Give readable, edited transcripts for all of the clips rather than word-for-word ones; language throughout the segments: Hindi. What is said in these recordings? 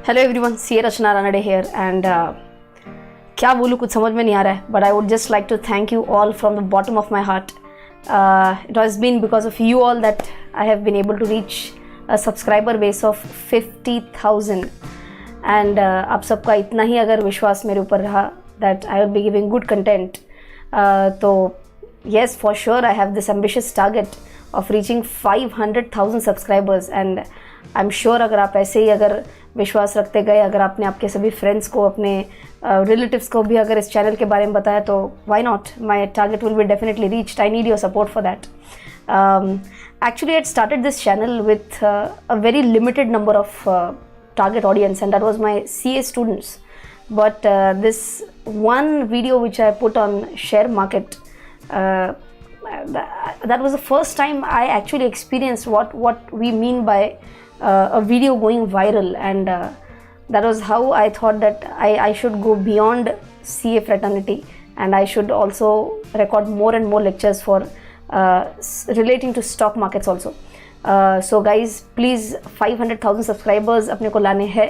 Hello everyone, see Rachna Ranade here and क्या बोलूँ, कुछ समझ में नहीं आ रहा है, but I would just like to thank you all from the bottom of my heart. It has been because of you all that I have been able to reach a subscriber base of 50,000 and आप सबका इतना ही अगर विश्वास मेरे ऊपर रहा that I will be giving good content, तो yes, for sure I have this ambitious target of reaching 500,000 subscribers and I'm sure अगर आप ऐसे ही अगर विश्वास रखते गए, अगर आपने आपके सभी फ्रेंड्स को, अपने रिलेटिव्स को भी अगर इस चैनल के बारे में बताया, तो why not, my target will be definitely reached. I need your support for that. Actually, I had started this channel with a very limited number of target audience, and that was my CA students. But this one video which I put on share market, that was the first time I actually experienced what we mean by a video going viral, and that was how I thought that I should go beyond CA fraternity, and I should also record more and more lectures for relating to stock markets also. So guys, please 500,000 subscribers अपने को लाने हैं,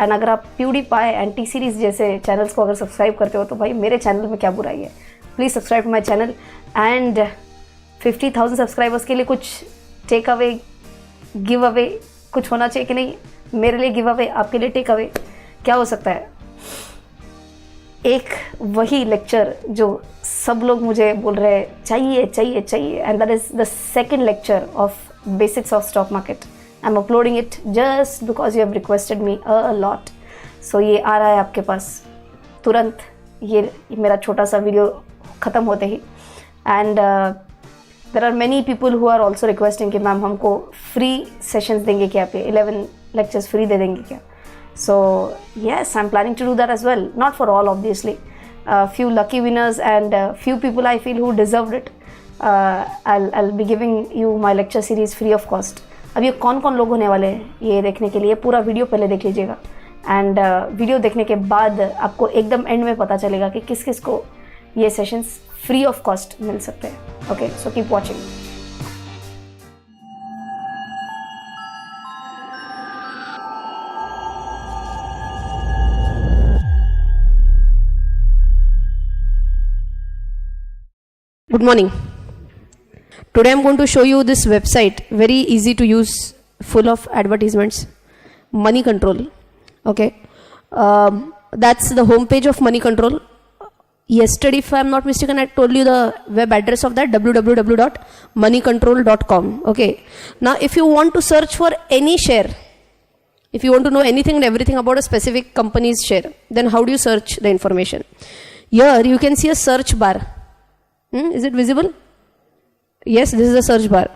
and अगर आप PewDiePie and T Series जैसे चैनल्स को अगर सब्सक्राइब करते हो तो भाई मेरे चैनल में क्या बुराई है. Please subscribe to my channel. And 50,000 subscribers के लिए कुछ टेक अवे, गिव अवे कुछ होना चाहिए कि नहीं? मेरे लिए गिव अवे, आपके लिए टेक अवे क्या हो सकता है? एक वही लेक्चर जो सब लोग मुझे बोल रहे हैं चाहिए चाहिए चाहिए, and that is the second lecture of basics of stock market. I am uploading it just because you have requested me a lot. So ये आ रहा है आपके पास तुरंत, ये मेरा छोटा सा वीडियो ख़त्म होते ही. And there are many people who are also requesting कि मैम हमको फ्री सेशंस देंगे क्या, पे 11 लेक्चर्स फ्री दे देंगे क्या? So yes, I am planning to do that as well, not for all obviously. Few lucky winners and few people I feel who deserved it. I'll be giving you my lecture series free of cost. अब ये कौन कौन लोग होने वाले हैं ये देखने के लिए पूरा वीडियो पहले देख लीजिएगा, एंड वीडियो देखने के बाद आपको एकदम एंड में पता चलेगा कि किस किस को ये सेशंस फ्री ऑफ कॉस्ट मिल सकते हैं. Okay, so keep watching. Good morning. Today I'm going to show you this website, very easy to use, full of advertisements. Money Control. Okay, that's the home page of Money Control. Yesterday, if I'm not mistaken, I told you the web address of that, www.moneycontrol.com. Okay, now if you want to search for any share, if you want to know anything and everything about a specific company's share, then how do you search the information? Here you can see a search bar. Is it visible? Yes, this is a search bar.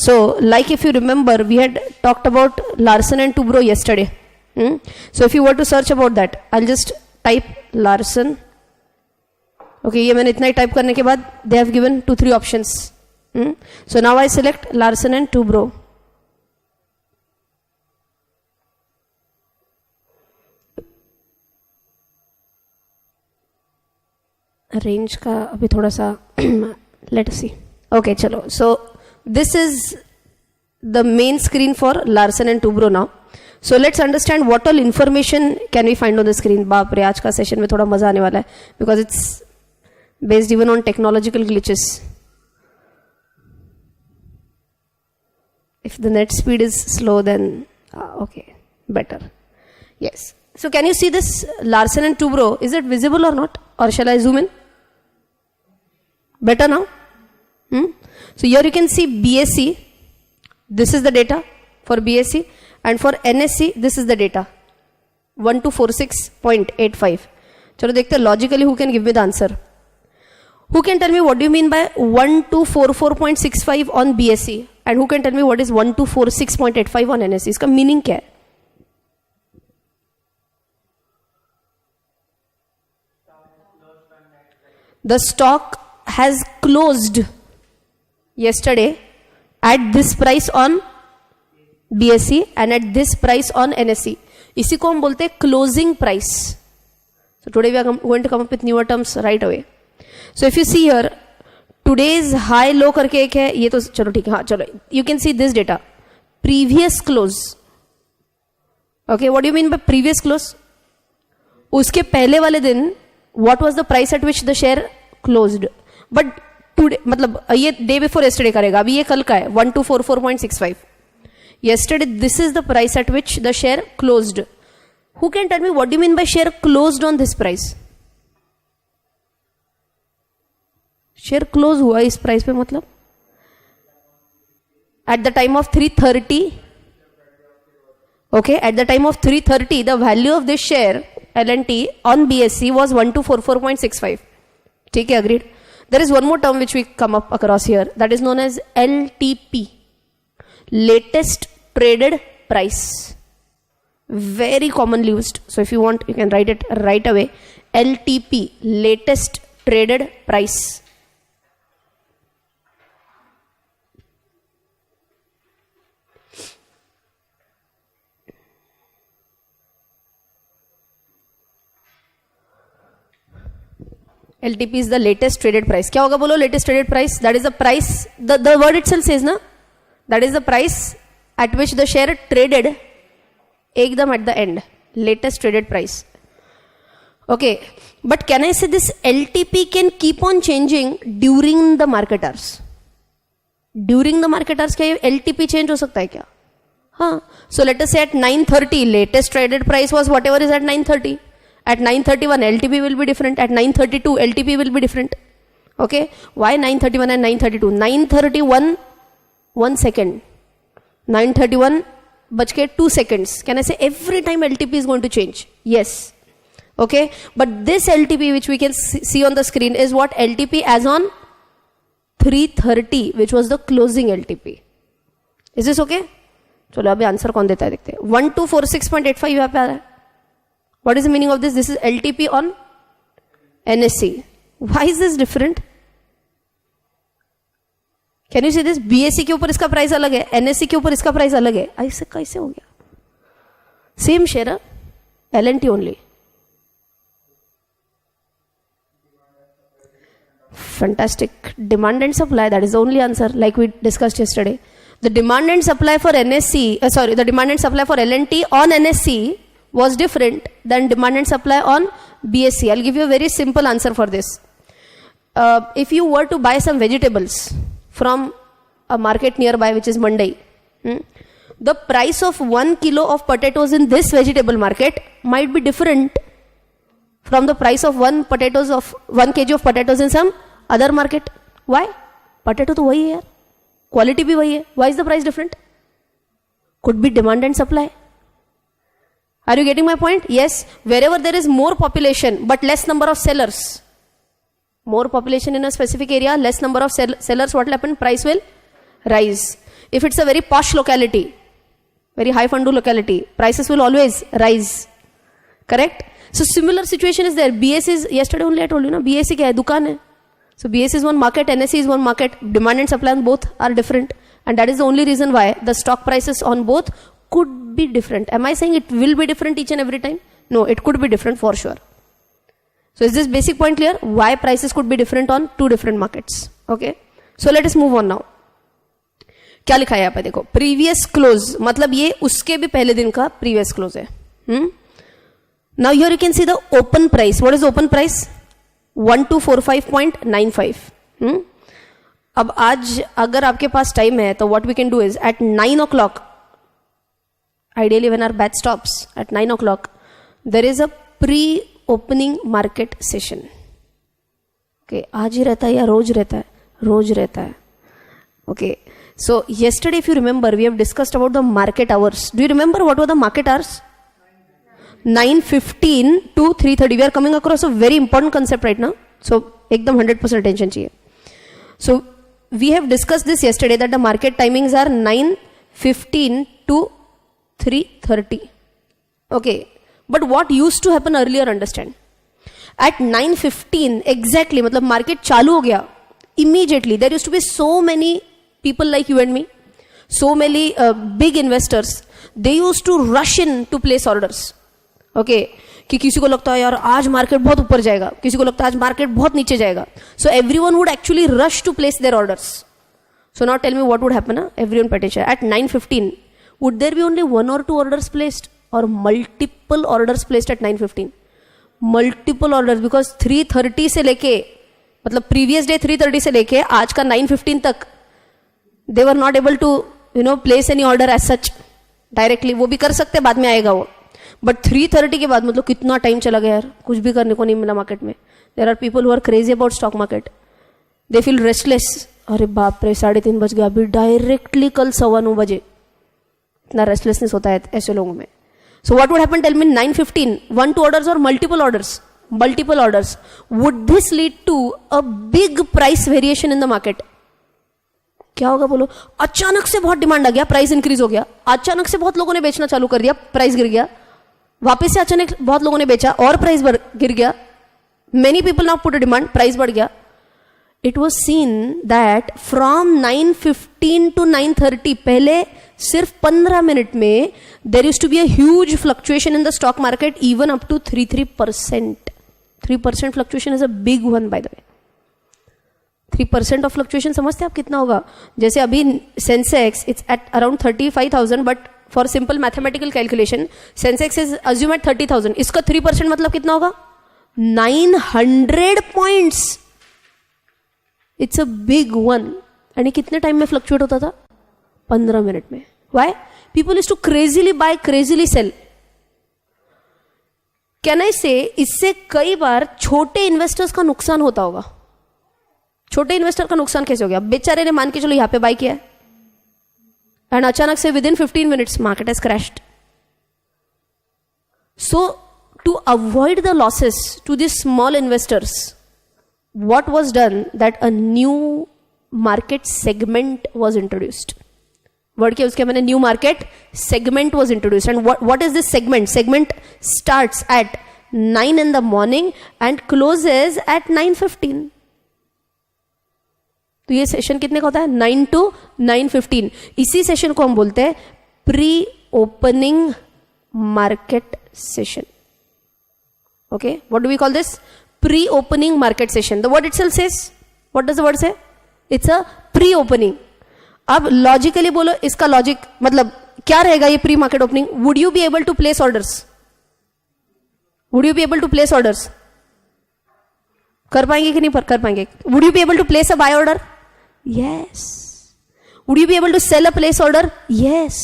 So like if you remember, we had talked about Larsen and Toubro yesterday. So if you were to search about that, I'll just type Larsen. Okay, ये मैंने इतना ही टाइप करने के बाद they have given 2-3 options. So now I select Larsen and Toubro. Range का अभी थोड़ा सा लेट सी. ओके, चलो. So this is the main screen for Larsen and Toubro now. So let's understand what all information can we find on the screen. बाप रे, आज का सेशन में थोड़ा मजा आने वाला है because it's based even on technological glitches. If the net speed is slow then okay, better. Yes. So can you see this Larsen and Toubro? Is it visible or not? Or shall I zoom in? Better now? So here you can see BSE. This is the data for BSE. And for NSE, this is the data. 1246.85. चलो देखते हैं logically who can give me the answer. Who can tell me what do you mean by 1244.65 on BSE? And who can tell me what is 1246.85 on NSE? इसका meaning क्या है? The stock has closed yesterday at this price on BSE and at this price on NSE. इसी को हम बोलते हैं closing price. So today we are going to come up with newer terms right away. So if you see here, today's high low करके एक है, ये तो चलो ठीक है. हाँ चलो, you can see this data. Previous close Okay, what do you mean by previous close? उसके पहले वाले दिन what was the price at which the share closed? But today मतलब ये day before yesterday करेगा, अभी ये कल का है 1244.65. Yesterday this is the price at which the share closed. Who can tell me what do you mean by share closed on this price? Share close हुआ इस price पे मतलब at the time of 3:30. Okay, at the time of 3:30 the value of this share L&T on BSE was 1244.65. ठीक है, agreed. There is one more term which we come up across here, that is known as LTP, latest traded price. Very commonly used. So if you want, you can write it right away. LTP, latest traded price. LTP is the latest traded price. क्या होगा बोलो? Latest traded price. That is the price. The word itself says ना. That is the price at which the share traded. एकदम at the end. Latest traded price. Okay. But can I say this LTP can keep on changing during the market hours? During the market hours क्या LTP change हो सकता है क्या? हाँ. So let us say at 9:30 latest traded price was whatever is at 9:30. At 9:31 LTP will be different. At 9:32 LTP will be different. Okay. Why 9:31 and 9:32? 9:31 1 second. 9:31 बच के 2 seconds. Can I say every time LTP is going to change? Yes. Okay. But this LTP which we can see on the screen is what? LTP as on 3:30 which was the closing LTP. Is this okay? चलो अभी आंसर कौन देता है देखते हैं. 1246.85 यहाँ पे आ रहा है. What is the meaning of this? This is LTP on NSE. Why is this different? Can you see this? BSE के ऊपर इसका प्राइस अलग है, NSE के ऊपर इसका प्राइस अलग है. ऐसे कैसे हो गया? Same share L&T only. Fantastic. Demand and supply, that is the only answer like we discussed yesterday. The demand and supply for NSE, the demand and supply for L&T on NSE was different than demand and supply on BSE. I'll give you a very simple answer for this. If you were to buy some vegetables from a market nearby, which is Mandai, the price of 1 kilo of potatoes in this vegetable market might be different from the price of 1 kg of potatoes in some other market. Why? Potato तो वही है यार, quality भी वही है. Why is the price different? Could be demand and supply. Are you getting my point? Yes. Wherever there is more population but less number of sellers, more population in a specific area, less number of sellers, what will happen? Price will rise. If it's a very posh locality, very high fundu locality, prices will always rise. Correct? So similar situation is there. BSE is, yesterday only I told you, na, BSE क्या है? दुकान है. So BSE is one market, NSE is one market. Demand and supply on both are different. And that is the only reason why the stock prices on both could be different. Am I saying it will be different each and every time? No, it could be different for sure. So is this basic point clear? Why prices could be different on two different markets? Okay. So let us move on now. क्या लिखा है यहाँ पे देखो, प्रीवियस क्लोज, मतलब ये उसके भी पहले दिन का प्रीवियस क्लोज है. Now here you can see the open price. What is open price? 1245.95. अब आज अगर आपके पास टाइम है तो what we can do is at 9 o'clock, ideally when our batch stops at 9 o'clock, there is a pre-opening market session. Okay, आज ही रहता है या रोज रहता है? रोज रहता है. Okay, so yesterday if you remember we have discussed about the market hours. Do you remember what were the market hours? 9:15 to 3:30. We are coming across a very important concept right now. So एकदम 100% attention चाहिए. So we have discussed this yesterday that the market timings are 9:15 to 3:30. Okay. But what used to happen earlier, understand? At 9:15 exactly, मतलब market चालू हो गया. Immediately there used to be so many people like you and me, so many big investors. They used to rush in to place orders. Okay कि किसी को लगता है यार आज मार्केट बहुत ऊपर जाएगा, किसी को लगता है आज मार्केट बहुत नीचे जाएगा. So everyone would actually rush to place their orders. So now tell me what would happen. Everyone पेट at 9:15 would their be only 1 or 2 orders placed? Or multiple orders placed at 9:15, multiple orders, because 3:30 से लेके, मतलब प्रीवियस डे 3:30 से लेके आज का 9:15 तक they were not able to place any order as such directly. वो भी कर सकते, बाद में आएगा वो, बट 3:30 के बाद मतलब कितना टाइम चला गया यार, कुछ भी करने को नहीं मिला मार्केट में. There are people who are crazy about stock market, they feel restless. अरे बाप रे 3:30 बज गया, अभी डायरेक्टली कल 9:15 बजे. इतना रेस्टलेसनेस होता है ऐसे लोगों में. So what would happen, tell me, 9:15, 1-2 orders or multiple orders, would this lead to a big price variation in the market? क्या होगा बोलो? अचानक से बहुत डिमांड आ गया, प्राइस इंक्रीज हो गया. अचानक से बहुत लोगों ने बेचना चालू कर दिया, प्राइस गिर गया. वापस से अचानक बहुत लोगों ने बेचा और प्राइस गिर गया. Many people now put a demand, price बढ़ गया. It was seen that from 9:15 to 9:30, पहले सिर्फ 15 मिनट में there used to be a huge fluctuation in the stock market, even up to 3% 3% fluctuation is a big one by the way. 3% of fluctuation समझते हैं आप कितना होगा? जैसे अभी Sensex it's at around 35,000, but for simple mathematical calculation Sensex is assume at 30,000. इसका 3% मतलब कितना होगा? 900 points. It's a big one. आणि कितने टाइम में फ्लक्चुएट होता था? 15 मिनट में. Why? People is to crazily buy, crazily sell. Can I say इससे कई बार छोटे इन्वेस्टर्स का नुकसान होता होगा. छोटे इन्वेस्टर का नुकसान कैसे हो गया? बेचारे ने मान के चलो यहां पे बाय किया है एंड अचानक से within 15 minutes market has crashed. So to avoid the losses to this small investors, what was done that a new market segment was introduced. Word क्या उसके मैंने new market segment was introduced. And what is this segment? Segment starts at 9 in the morning and closes at 9:15. तो ये सेशन कितने का होता है? 9 to 9:15. इसी सेशन को हम बोलते हैं pre opening market session. Okay, what do we call this? Pre-opening market session. The word itself says, what does the word say? It's a pre-opening. अब logically बोलो, इसका logic मतलब क्या रहेगा ये pre market opening? Would you be able to place orders? Would you be able to place orders? कर पाएंगे कि नहीं कर पाएंगे? Would you be able to place a buy order? Yes. Would you be able to sell a place order? Yes.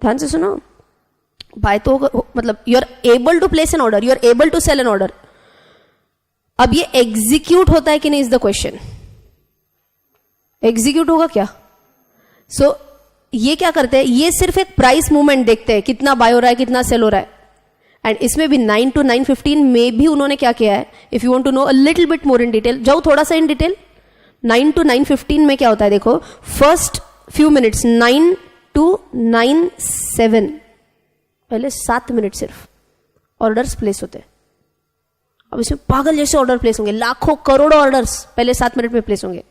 ध्यान से सुनो. बाय तो मतलब you are able to place an order, you are able to sell an order. अब ये एग्जीक्यूट होता है कि नहीं इज द क्वेश्चन. एग्जीक्यूट होगा क्या? सो ये क्या करते हैं? ये सिर्फ एक प्राइस मूवमेंट देखते हैं, कितना बाय हो रहा है, कितना सेल हो रहा है. एंड इसमें भी 9 to 9:15 में भी उन्होंने क्या किया है? If you want to know a little bit more in detail, जाओ थोड़ा सा इन डिटेल. 9 to 9:15 में क्या होता है? देखो, फर्स्ट फ्यू मिनट्स 9 to 9:07, पहले 7 मिनट सिर्फ ऑर्डर्स प्लेस होते हैं. अब इसमें पागल जैसे ऑर्डर प्लेस होंगे, लाखों करोड़ों ऑर्डर्स पहले 7 मिनट में प्लेस होंगे.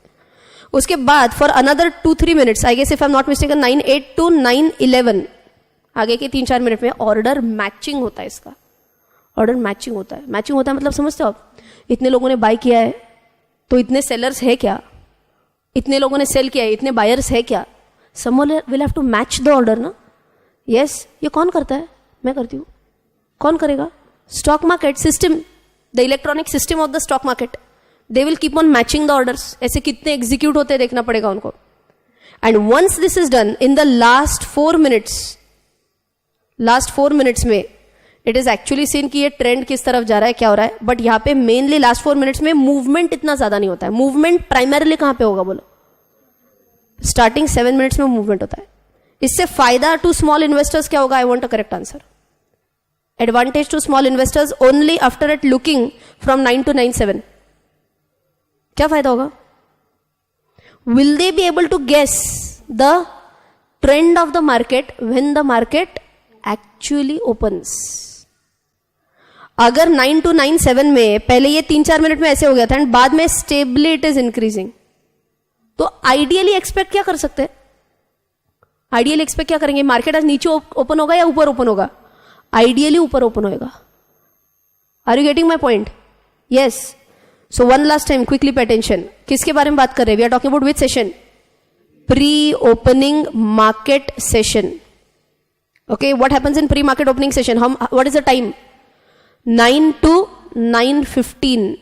उसके बाद for another 2-3 minutes, I guess if I am not mistaken 9:08 to 9:11, आगे के 3-4 मिनट में ऑर्डर मैचिंग होता है. इसका ऑर्डर मैचिंग होता है. मैचिंग होता है मतलब समझते हो आप? इतने लोगों ने बाय किया है तो इतने सेलर्स है क्या? इतने लोगों ने सेल किया है, इतने बायर्स है क्या? Someone will have to match the order ना. यस, ये कौन करता है? मैं करती हूं. कौन करेगा? Stock market system, the electronic system of the stock market. They will keep on matching the orders. ऐसे कितने एग्जीक्यूट होते हैं देखना पड़ेगा उनको. And once this is done in the last 4 minutes में इट इज एक्चुअली सीन कि ये ट्रेंड किस तरफ जा रहा है, क्या हो रहा है. बट यहां पे मेनली लास्ट 4 मिनट्स में मूवमेंट इतना ज्यादा नहीं होता है. मूवमेंट प्राइमरीली कहां पे होगा बोलो? स्टार्टिंग 7 मिनट्स में मूवमेंट होता है. इससे फायदा टू स्मॉल इन्वेस्टर्स क्या होगा? I want a correct answer. Advantage to small investors only after at looking from 9 to 9:07. क्या फायदा होगा? Will they be able to guess the trend of the market when the market actually opens. अगर 9 to 9:07 में पहले ये 3-4 मिनट में ऐसे हो गया था एंड बाद में स्टेबली इट इज इंक्रीजिंग, तो आइडियली एक्सपेक्ट क्या कर सकते हैं? आइडियली एक्सपेक्ट क्या करेंगे? मार्केट आज नीचे ओपन होगा या ऊपर ओपन होगा? आइडियली ऊपर ओपन होगा. Are you getting my point? Yes. So one last time quickly pay attention. किसके बारे में बात कर रहे हैं? We are talking about which session? Pre opening market session. Okay, what happens in pre-market opening session? What is the time? 9 to 9:15.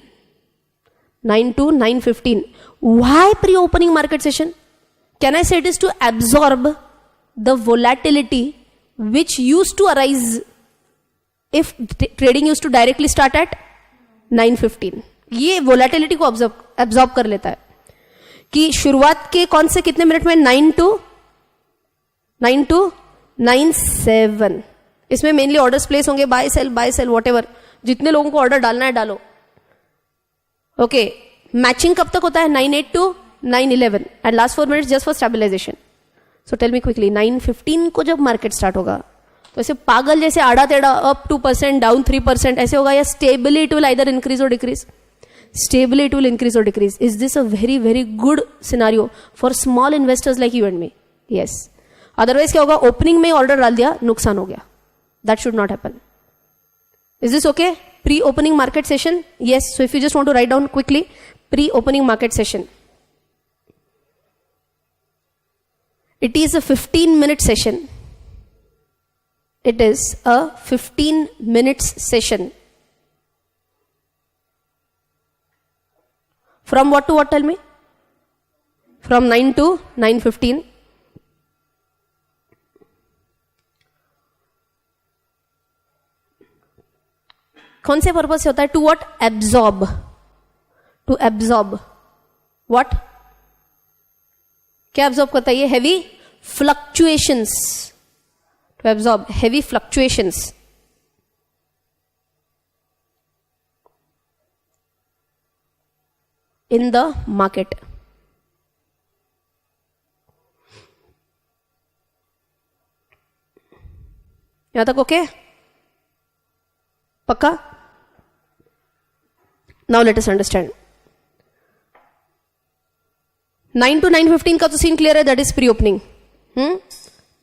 9 to 9:15. Why pre-opening market session? Can I say it is to absorb the volatility which used to arise if trading used to directly start at 9:15. ये volatility को absorb कर लेता है कि शुरुआत के कौन से कितने मिनट में 9 to 9:07. इसमें मेनली ऑर्डर्स प्लेस होंगे, बाय सेल वॉटेवर, जितने लोगों को ऑर्डर डालना है डालो. ओके, मैचिंग कब तक होता है? 9:08 to 9:11 and last 4 minutes just for stabilization. So tell me quickly, 9:15 को जब मार्केट स्टार्ट होगा तो ऐसे पागल जैसे आड़ा टेढ़ा अप 2%, डाउन 3% ऐसे होगा, या stably it will either increase और decrease? Stably it will increase or decrease. Is this a very very good scenario for small investors like you and me? Yes. Otherwise क्या होगा? ओपनिंग में ऑर्डर डाल दिया, नुकसान हो गया. That should not happen. Is this okay? Pre-opening market session? Yes. So if you just want to write down quickly, pre-opening market session. It is a 15-minute session. It is a 15 minutes session. From what to what, tell me? From 9 to 9:15. कौन से पर्पज से होता है? To what? Absorb. To absorb. What? क्या absorb करता है ये? Heavy fluctuations. To absorb heavy fluctuations. In the market. यहां तक ओके? पक्का? Now let us understand. 9 to 9:15 का तो सीन क्लियर है, that is pre opening.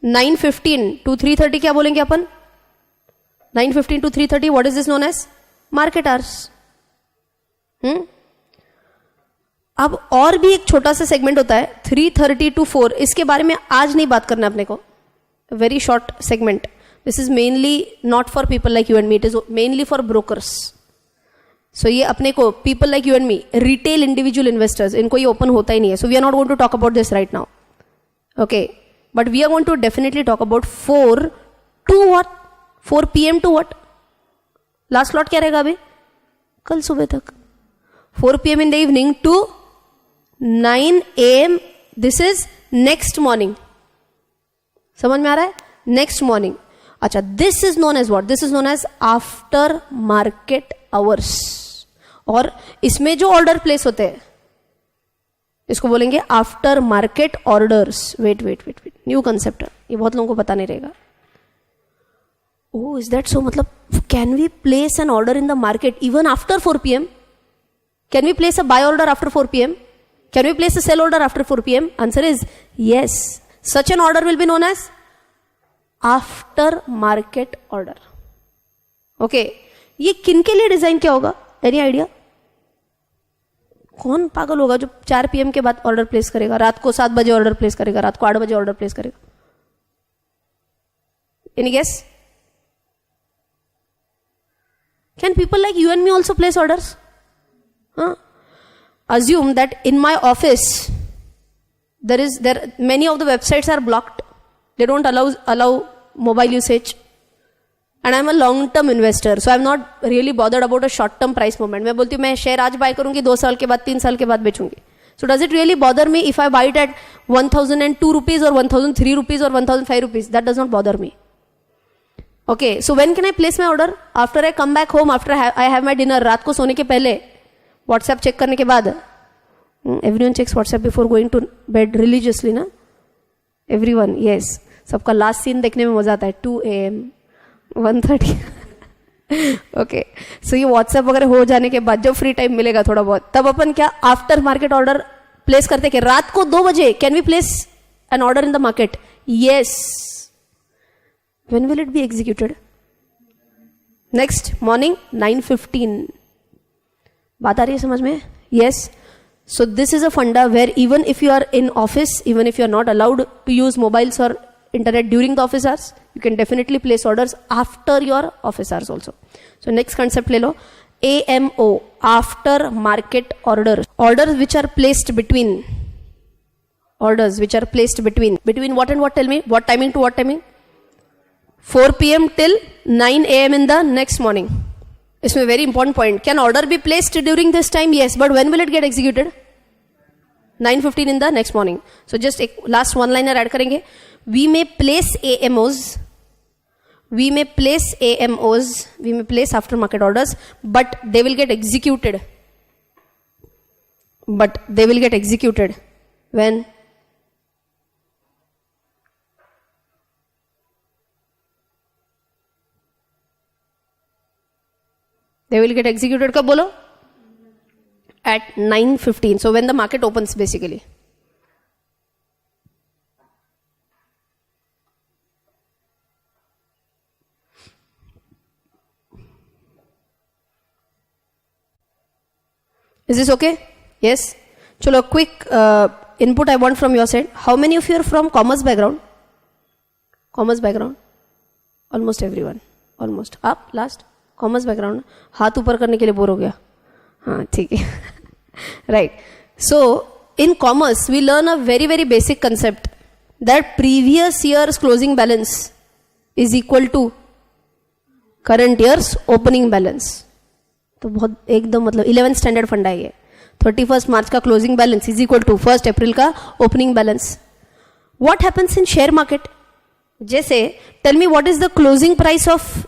9:15 to 3:30 क्या बोलेंगे अपन? 9:15 to 3:30 what is this known as? Market hours. अब और भी एक छोटा सा सेगमेंट होता है 3:30 to 4. इसके बारे में आज नहीं बात करना है अपने को. Very short segment. This is mainly not for people like you and me, it is mainly for brokers. So ये अपने को people like you and me, retail individual investors, इनको ये ओपन होता ही नहीं है. So we are not going to talk about this right now. Okay, but we are going to definitely talk about 4 to what? 4 PM to what? Last slot क्या रहेगा अभी? कल सुबह तक. 4 PM in the evening to 9 AM. This is next morning. समझ में आ रहा है? Next morning. अच्छा, this is known as what? This is known as after market hours. और इसमें जो ऑर्डर प्लेस होते हैं इसको बोलेंगे after market orders. Wait, new concept है ये, बहुत लोगों को पता नहीं रहेगा. Oh, is that so? मतलब can we place an order in the market even after 4 PM? Can we place a buy order after 4 PM? Can we place a sell order after 4 PM? Answer is yes. Such an order will be known as after market order. Okay. ये किन के लिए डिजाइन क्या होगा? Any idea? कौन पागल होगा जो 4 PM के बाद ऑर्डर प्लेस करेगा? रात को 7 बजे ऑर्डर प्लेस करेगा, रात को 8 बजे ऑर्डर प्लेस करेगा? Any guess? Can people like you and me also place orders? Assume that in my office many of the websites are blocked. They don't allow mobile usage, and I'm a long term investor, so I'm not really bothered about a short term price movement. मैं बोलती हूँ मैं शेयर आज बाय करूंगी, 2 साल के बाद 3 साल के बाद बेचूंगी. So does it really bother me if I buy it at 1002 rupees or 1003 rupees or 1005 rupees? That does not bother me. Okay, so when can I place my order? After I come back home, after I have my dinner. रात को सोने के पहले व्हाट्सएप चेक करने के बाद. Everyone checks WhatsApp before going to bed religiously ना? Everyone, yes. सबका लास्ट सीन देखने में मजा आता है. 2 AM, 1:30. ओके, सो ये व्हाट्सएप वगैरह हो जाने के बाद जब फ्री टाइम मिलेगा थोड़ा बहुत, तब अपन क्या आफ्टर मार्केट ऑर्डर प्लेस करते कि रात को 2 बजे can we place an order in the market? Yes. When will it be executed? Next morning 9:15. बात आ रही है समझ में? Yes. So this is a funda where even if you are in office, even if you are not allowed to use mobiles और internet during the office hours, you can definitely place orders after your office hours also. So next concept le lo, AMO, after market orders. Orders which are placed between what and what? Tell me, what timing to what timing? 4 p.m. till 9 a.m. in the next morning. It's a very important point. Can order be placed during this time? Yes, but when will it get executed? 9:15 in the next morning. So just a last one liner add karenge. We may place AMOs, we may place aftermarket orders, but they will get executed. When? They will get executed kab bolo? At 9:15. So when the market opens basically. Is this okay? Yes. Chalo, quick input I want from your side. How many of you are from commerce background? Almost everyone. Almost. Up last. Commerce background. हाथ ऊपर करने के लिए बोर हो गया. हाँ ठीक है. Right. So in commerce we learn a very very basic concept that previous year's closing balance is equal to current year's opening balance. तो बहुत एकदम मतलब 11th स्टैंडर्ड फंडा है ये. 31st मार्च का closing balance is equal to 1st April का opening balance. What happens in share market? जैसे tell me what is the closing price of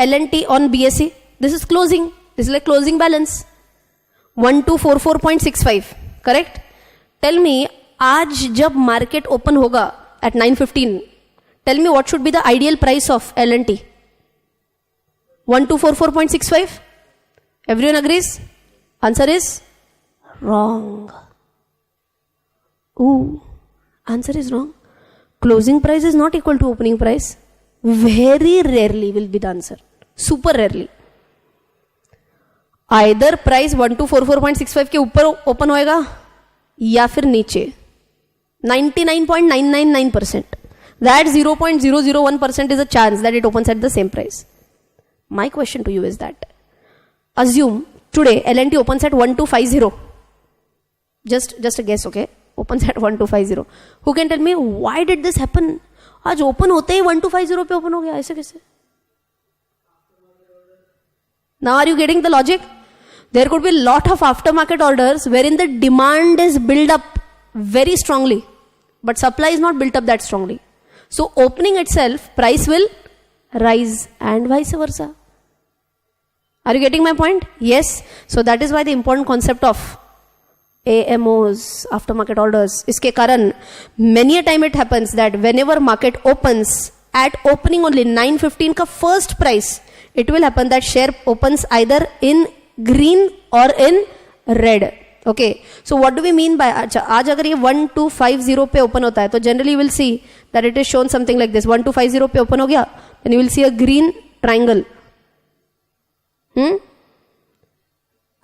L&T on BSE? This is closing. This is like closing balance. 1244.65. Correct? Tell me, आज जब मार्केट ओपन होगा at 9:15, tell me what should be the ideal price of L&T? 1244.65. Everyone agrees? Answer is wrong. Ooh, answer is wrong. Closing price is not equal to opening price. Very rarely will be the answer. Super rarely. Either price 1244.65 के ऊपर ओपन होएगा या फिर नीचे. 99.999%. That 0.001% is a chance that it opens at the same price. My question to you is that assume today L&T opens at 1250. Just a guess, okay? Opens at 1250. Who can tell me why did this happen? आज ओपन होते ही 1250 पे ओपन हो गया, ऐसे कैसे? Now are you getting the logic? There could be a lot of aftermarket orders wherein the demand is built up very strongly, but supply is not built up that strongly. So opening itself, price will rise and vice versa. Are you getting my point? Yes. So that is why the important concept of AMOs, aftermarket orders. इसके कारण many a time it happens that whenever market opens at opening only 9:15 का first price, it will happen that share opens either in green or in red. Okay. So what do we mean by आज अगर ये 1250 पे open होता है तो generally you will see that it is shown something like this. 1250 पे open हो गया, then you will see a green triangle.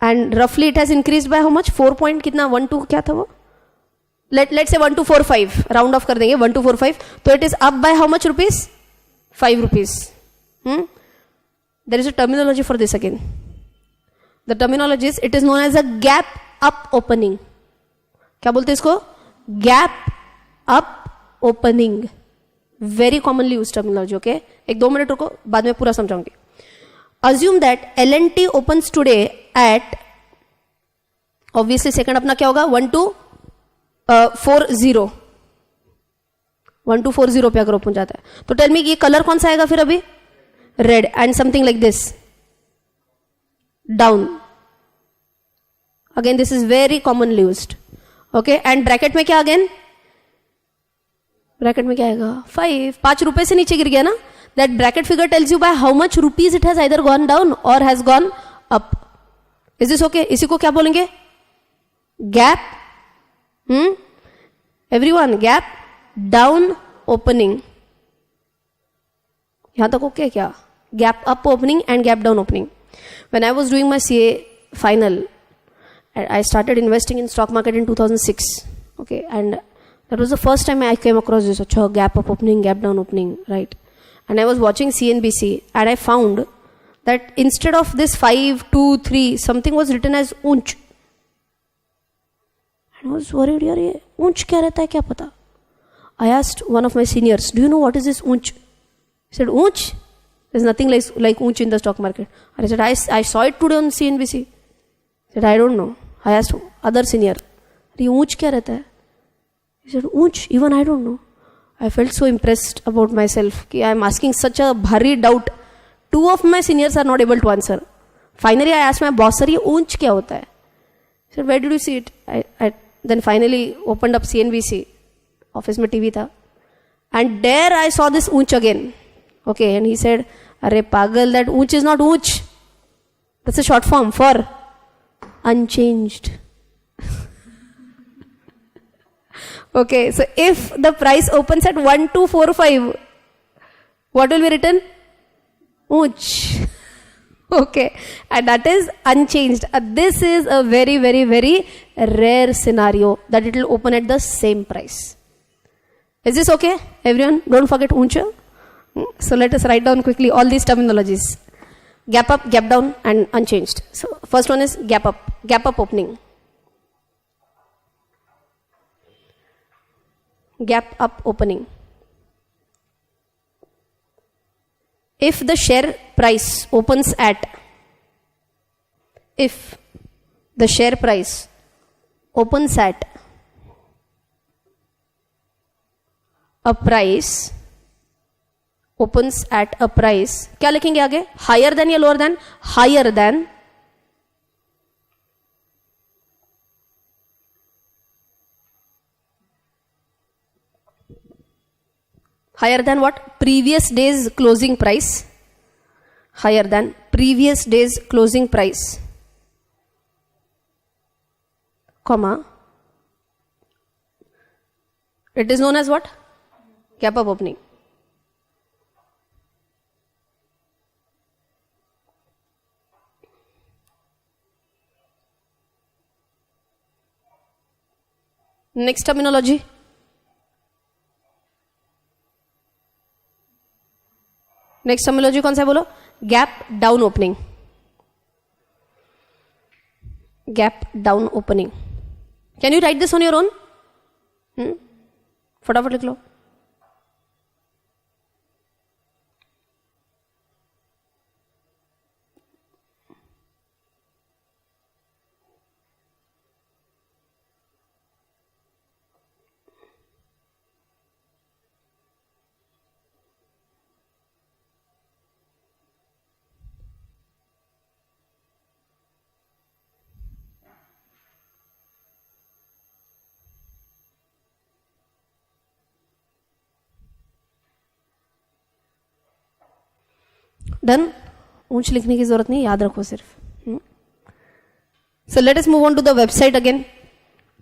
And roughly it has increased by how much? 4 point कितना? 12 क्या था वो? Let's say 1245. Round off कर देंगे 1245. तो it is up by how much rupees? 5 rupees. There is a terminology for this again. The terminology is, it is known as a gap up opening. क्या बोलते हैं इसको? Gap up opening. Very commonly used terminology. Okay? एक 2 मिनट रुको, बाद में पूरा समझाऊंगी. Assume that L&T opens today at, obviously second अपना क्या होगा? 1240 पे अगर ओपन जाता है तो टेल मी ये कलर कौन सा आएगा फिर अभी? Red. And something like this down. Again this is very commonly used. Okay. And bracket में क्या? अगेन ब्रैकेट में क्या आएगा? 5 रुपए से नीचे गिर गया ना. That bracket figure tells you by how much rupees it has either gone down or has gone up. Is this okay? इसी को क्या बोलेंगे? Gap. Everyone, gap down opening. यहाँ तक okay क्या? Gap up opening and gap down opening. When I was doing my CA final, I started investing in stock market in 2006. Okay, and That was the first time I came across this gap up opening, gap down opening, right? And I was watching CNBC and I found that instead of this 5, 2, 3, something was written as unch. And I was worried, yaar, ye unch kya rehta hai, kya pata? I asked one of my seniors, do you know what is this unch? He said, unch? There's nothing like unch in the stock market. And I said, I saw it today on CNBC. He said, I don't know. I asked other senior, ये unch kya rehta hai? He said, unch? Even I don't know. I felt so impressed about myself. Ki I am asking such a bhari doubt. 2 of my seniors are not able to answer. Finally, I asked my boss, sir, ये unch kya hota hai? He said, where did you see it? I then finally opened up CNBC. Office mein TV tha. And there I saw this unch again. Okay, and he said, Arre pagal, that unch is not unch. That's a short form for unchanged. Okay, so if the price opens at 1245, what will be written? Unch. Okay, and that is unchanged. This is a very, very, very rare scenario that it will open at the same price. Is this okay, everyone? Don't forget unch. So let us write down quickly all these terminologies. Gap up, gap down, and unchanged. So first one is gap up opening. Gap up opening. If the share price opens at a price क्या लिखेंगे आगे? Higher than या lower than? Higher than what? Previous day's closing price. Higher than previous day's closing price, comma. It is known as what? Gap up opening. Next terminology. Next terminology कौन सा है बोलो? Gap down opening. Gap down opening. Can you right this on your own? फटाफट लिख लो. डन. ऊंच लिखने की जरूरत नहीं, याद रखो सिर्फ. So let us move on to the website again.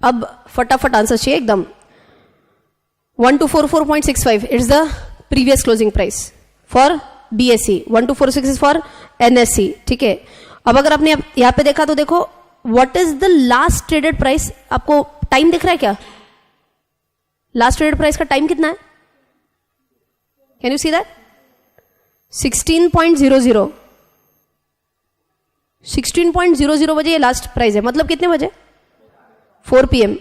अब फटाफट आंसर चाहिए एकदम. 1244.65 it's the previous closing price for BSE. 1246 is for NSE. ठीक है. अब अगर आपने यहां पे देखा तो देखो what is the last traded price. आपको टाइम दिख रहा है क्या? लास्ट ट्रेडेड प्राइस का टाइम कितना है? Can you see that? 16.00. 16.00 बजे ये लास्ट प्राइस है. मतलब कितने बजे? 4 PM.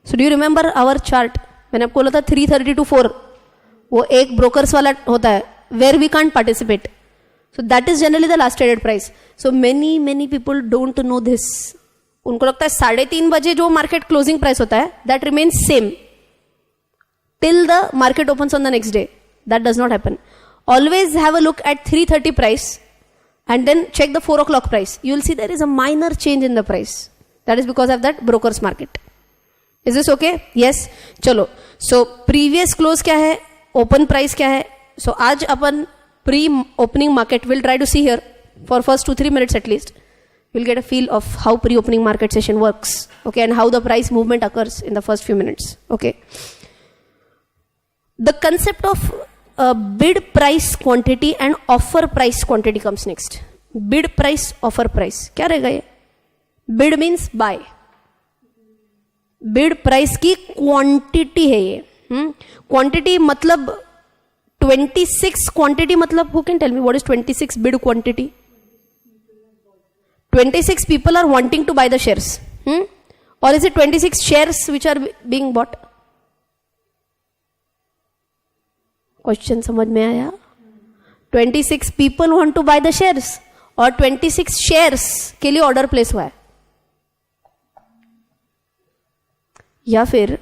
So do you remember our chart? मैंने आपको बोला था 3:30 to 4. वो एक ब्रोकर्स वाला होता है where we can't participate. So that is generally the last traded price. So many people don't know this. उनको लगता है 3:30 बजे जो मार्केट क्लोजिंग प्राइस होता है that remains same till the market opens on the next day. That does not happen. Always have a look at 3:30 price and then check the 4 o'clock price. You will see there is a minor change in the price. That is because of that broker's market. Is this okay? Yes. चलो. So previous close क्या है? Open price क्या है? So आज अपन pre-opening market will try to see here for first 2-3 minutes at least. You'll get a feel of how pre-opening market session works. Okay, and how the price movement occurs in the first few minutes. Okay. The concept of bid price quantity and offer price quantity comes next. Bid price, offer price. क्या रहेगा ये? Bid means buy. Bid price की क्वांटिटी है ये. क्वांटिटी मतलब 26 क्वांटिटी मतलब who can tell me what is 26 bid quantity? 26 people are wanting to buy the shares. Or is it 26 shares which are being bought? Question समझ में आया? 26 people want to buy the shares और 26 shares के लिए ऑर्डर प्लेस हुआ है. या फिर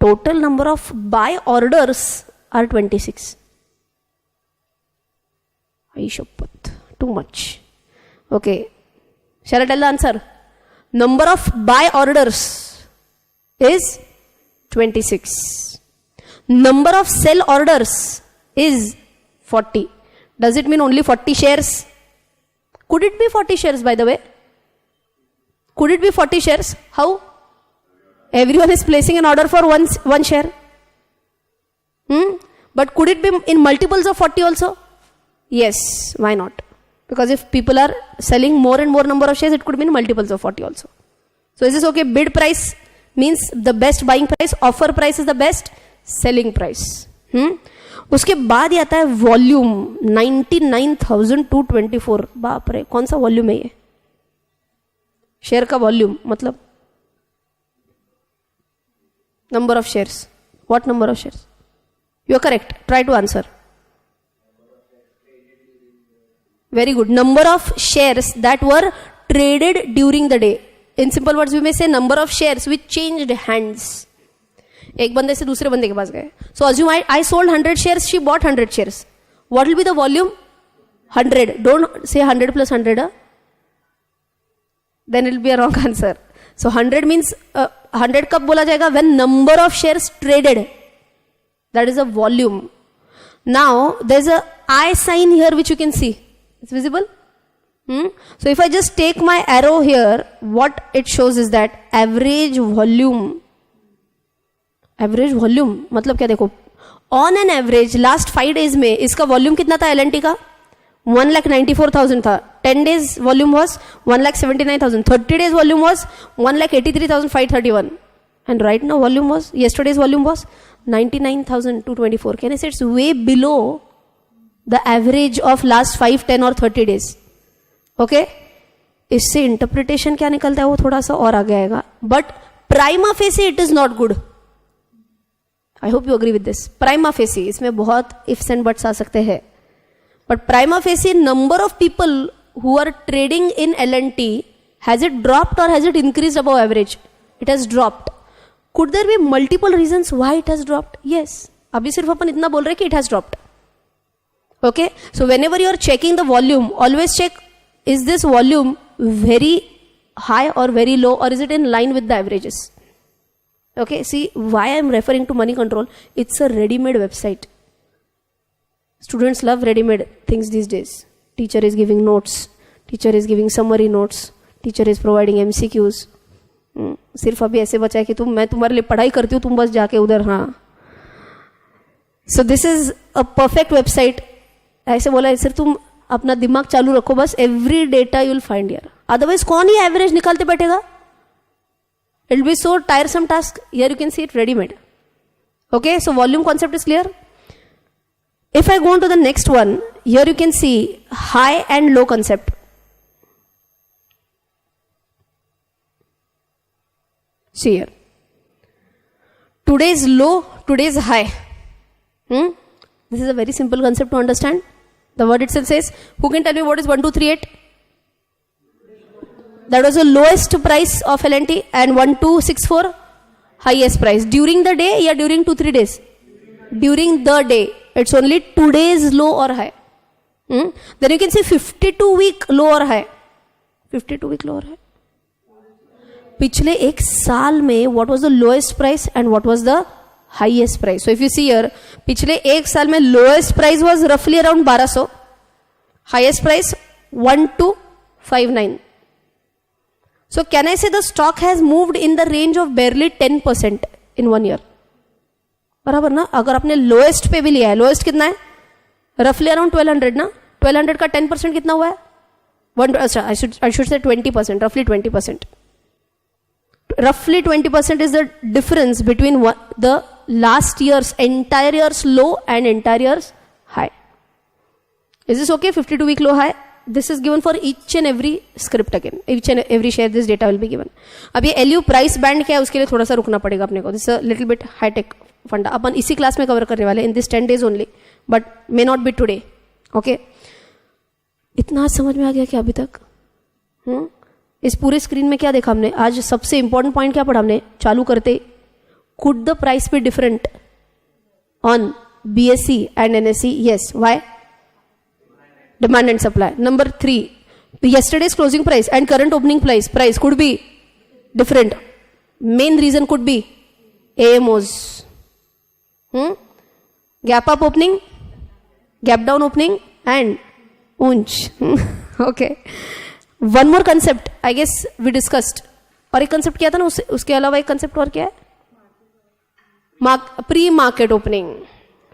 total number of buy orders are 26. आई शपथ, too much. Okay, shall I tell the answer? Number of buy orders is 26. Number of sell orders is 40. Does it mean only 40 shares? Could it be 40 shares, by the way? Could it be 40 shares? How? Everyone is placing an order for one share. But could it be in multiples of 40 also? Yes, why not? Because if people are selling more and more number of shares, it could be in multiples of 40 also. So is this okay? Bid price means the best buying price, offer price is the best selling price. उसके बाद आता है वॉल्यूम 99,224. बाप रे, कौन सा वॉल्यूम है ये? शेयर का वॉल्यूम मतलब number of shares. What number of shares? You are correct. Try to answer. Very good. Number of shares that were traded during the day. In simple words, we may say number of shares which changed hands. एक बंदे से दूसरे बंदे के पास गए. So assume I sold 100 shares, she bought 100 shares. What will be the volume? 100. Don't say 100 plus 100. Then it will be a wrong answer. So 100 means 100 कब बोला जाएगा? When number of shares traded. That is a volume. Now there is a I sign here which you can see. It's visible? So if I just take my arrow here, what it shows is that average volume. Average volume मतलब क्या? देखो, on an average last 5 days में इसका वॉल्यूम कितना था? LNT का 1,94,000 था. 10 days volume was 1,79,000. 30 days volume was 1,83,531. And right now volume was, yesterday's volume was 99,224. Can I say it's way below the average of last 5, 10 और 30 days. Okay? इससे इंटरप्रिटेशन क्या निकलता है वो थोड़ा सा और आगे आएगा. But prima facie it is not good. I hope you agree with this. Prima facie, इसमें बहुत इफ्स एंड बट्स आ सकते हैं. But prima facie number of people who are trading in LNT, has it dropped और has it increased above average? It has dropped. Could there be multiple reasons why it has dropped? Yes. अभी सिर्फ अपन इतना बोल रहे कि it has dropped. Okay, so whenever you are checking the volume, always check, is this volume very high or very low, or is it in line with the averages? Okay, see why I am referring to money control. It's a ready-made website. Students love ready-made things these days. Teacher is giving notes, teacher is giving summary notes, teacher is providing MCQs. सिर्फ अभी ऐसे बचा है कि मैं तुम्हारे लिए पढ़ाई करती हूँ, तुम बस जाके उधर. हाँ, so this is a perfect website. ऐसे बोला है, सिर्फ तुम अपना दिमाग चालू रखो बस. Every data you will find here. Otherwise कौन ही एवरेज निकालते बैठेगा? It will be so tiresome task. Here you can see it readymade. Okay, so volume concept is clear. If I go to the next one, here you can see high and low concept. See here, today is low, today is high. This is a very simple concept to understand. The word itself says, who can tell me what is 1238? That was the lowest price of LNT, and 1264 highest price. During the day or during 2-3 days? During the day. It's only today's low or high. Then you can say 52-week low or high. 52-week low or high. पिछले एक साल में what was the lowest price and what was the highest price? So if you see here, पिछले एक साल में lowest price was roughly around 1200, highest price 1259. So can I say the stock has moved in the range of barely 10% in 1 year? बराबर ना? अगर आपने lowest पे भी लिया है, lowest कितना है? roughly around 1200 ना? 1200 का 10% कितना हुआ है? I should say 20%, roughly 20%. roughly 20% is the difference between the last year's entire year's low and entire year's high. Is this okay? 52-week low high. This is given for each and every script again. Each and every share this data will be given. अब ये LU प्राइस बैंड क्या है उसके लिए थोड़ा सा रुकना पड़ेगा अपने को. This is a little bit high tech फंडा. अपन इसी क्लास में कवर करने वाले in this 10 days only, but may not be today. Okay? इतना आज समझ में आ गया क्या अभी तक? इस पूरे स्क्रीन में क्या देखा हमने? आज सबसे इंपॉर्टेंट पॉइंट क्या पढ़ा हमने? चालू करते could the price be different on BSE and NSE? Yes. Why? Demand and supply. Number 3, yesterday's closing price and current opening price could be different. Main reason could be AMOs. Gap up opening, gap down opening and unch. Okay. One more concept I guess we discussed. और एक concept क्या था ना उसके अलावा एक concept और क्या है? Pre-market opening.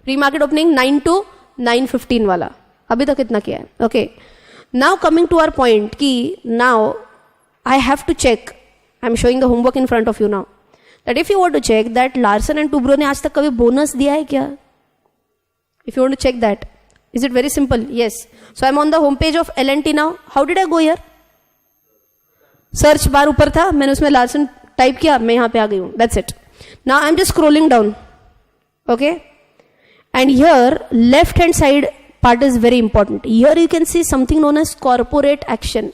Pre-market opening 9 to 9:15 वाला. अभी तक इतना किया है. Okay, now coming to our point कि now I have to check, I am showing the homework in front of you now, that if you want to check that Larsen and Toubro ने आज तक कभी बोनस दिया है क्या? If you want to check that, is it very simple? Yes. So I am on the home page of L&T now. How did I go here? Search bar ऊपर था, मैंने उसमें लार्सन टाइप किया, मैं यहाँ पे आ गई हूँ. That's it. Now I am just scrolling down. Okay, and here left hand side part is very important. Here you can see something known as corporate action.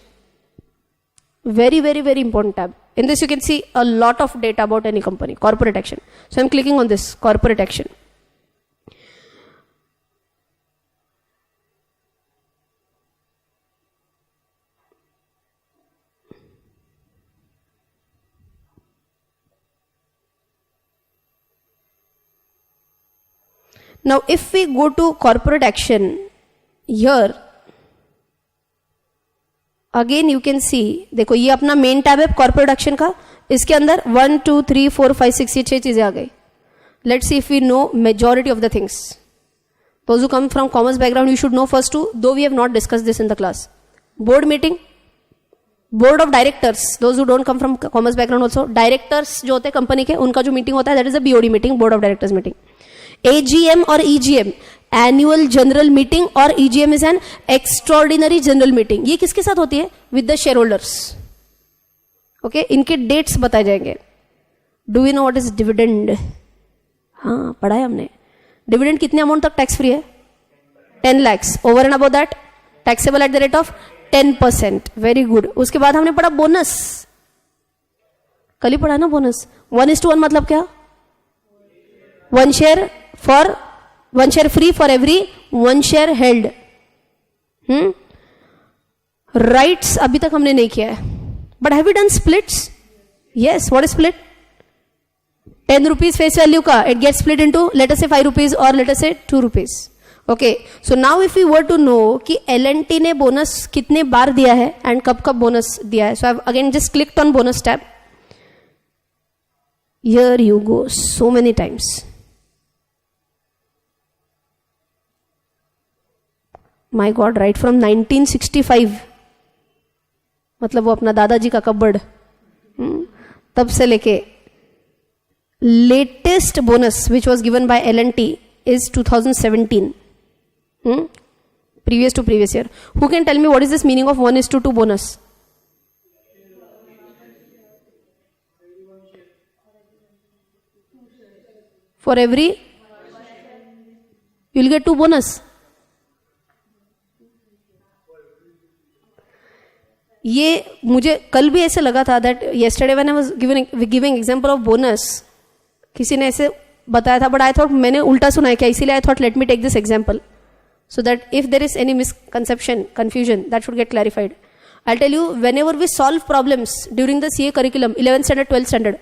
Very, very, very important tab. In this you can see a lot of data about any company. Corporate action. So I'm clicking on this corporate action. Now if we go to corporate action, here again you can see, देखो ये अपना मेन टैब है कॉर्पोरेट एक्शन का. इसके अंदर 1 2 3 4 5 6 ये 6 चीजें आ गई. Let's see if we know majority of the things. Those who come from commerce background you should know first two, though we have not discuss this in the class. Board meeting, board of directors. Those who don't come from commerce background also, directors जो होते हैं कंपनी के, उनका जो मीटिंग होता है that is a BOD meeting, board of directors meeting. AGM और EGM, एनुअल जनरल मीटिंग, और EGM is an extraordinary general meeting. ये किसके साथ होती है? With the share holders. Okay, इनके डेट्स बताए जाएंगे. Do you know what is dividend? हाँ, पढ़ा है हमने. डिविडेंड कितने अमाउंट तक टैक्स फ्री है? 10 lakhs. Over and above that taxable at the rate of 10%. Very good. उसके बाद हमने पढ़ा बोनस. कल ही पढ़ा ना बोनस. 1:1 मतलब क्या? 1 share free for every 1 share held. Rights अभी तक हमने नहीं किया है. But have we done splits? Yes. What is split? 10 rupees face value का it gets split into let us say 5 rupees or let us say 2 rupees. Okay. So now if we were to know कि L&T ने बोनस कितने बार दिया है and कब कब बोनस दिया है. So I've again just clicked on bonus tab. Here you go. So many times. My God, right from 1965, मतलब वो अपना दादाजी का कबर्ड, तब से लेके latest bonus which was given by L&T is 2017. Previous to previous year. Who can tell me what is this meaning of 1:2 bonus? For every you will get 2 bonus. ये मुझे कल भी ऐसे लगा था that yesterday when I was giving example of bonus, किसी ने ऐसे बताया था, बट आई थॉट मैंने उल्टा सुना है क्या, इसीलिए I thought let me take this example so that if there is any misconception, confusion, that should get clarified. I tell you, whenever we solve problems during the CA curriculum 11th standard 12th standard,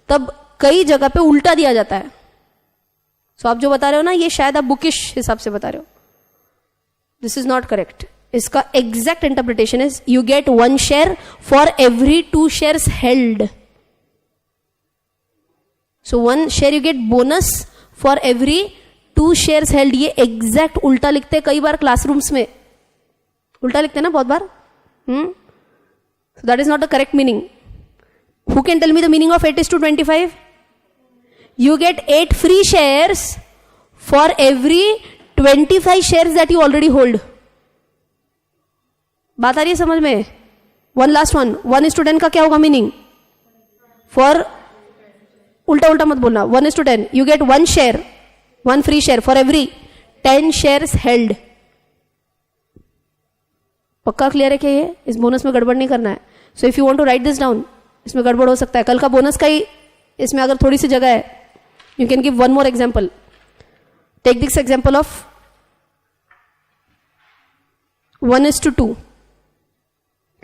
तब कई जगह पे उल्टा दिया जाता है. सो आप जो बता रहे हो ना, ये शायद आप बुकिश हिसाब से बता रहे हो. This is not correct. इसका exact interpretation is you get 1 share for every 2 shares held. So 1 share you get bonus for every 2 shares held. ये एग्जैक्ट उल्टा लिखते हैं कई बार क्लासरूम्स में, उल्टा लिखते हैं ना बहुत बार. So that is not the correct meaning. Who can tell me the meaning of 8:25? You get 8 free shares for every 25 shares that you already hold. बात आ रही है समझ में? One last one. 1:10 का क्या होगा मीनिंग? For उल्टा उल्टा मत बोलना. 1:10. You get 1 share, 1 free share for every 10 shares held. पक्का क्लियर है क्या ये? इस बोनस में गड़बड़ नहीं करना है. So if you want to write this down, इसमें गड़बड़ हो सकता है. कल का बोनस का ही इसमें अगर थोड़ी सी जगह है, you can give one more example. Take this example of 1:2.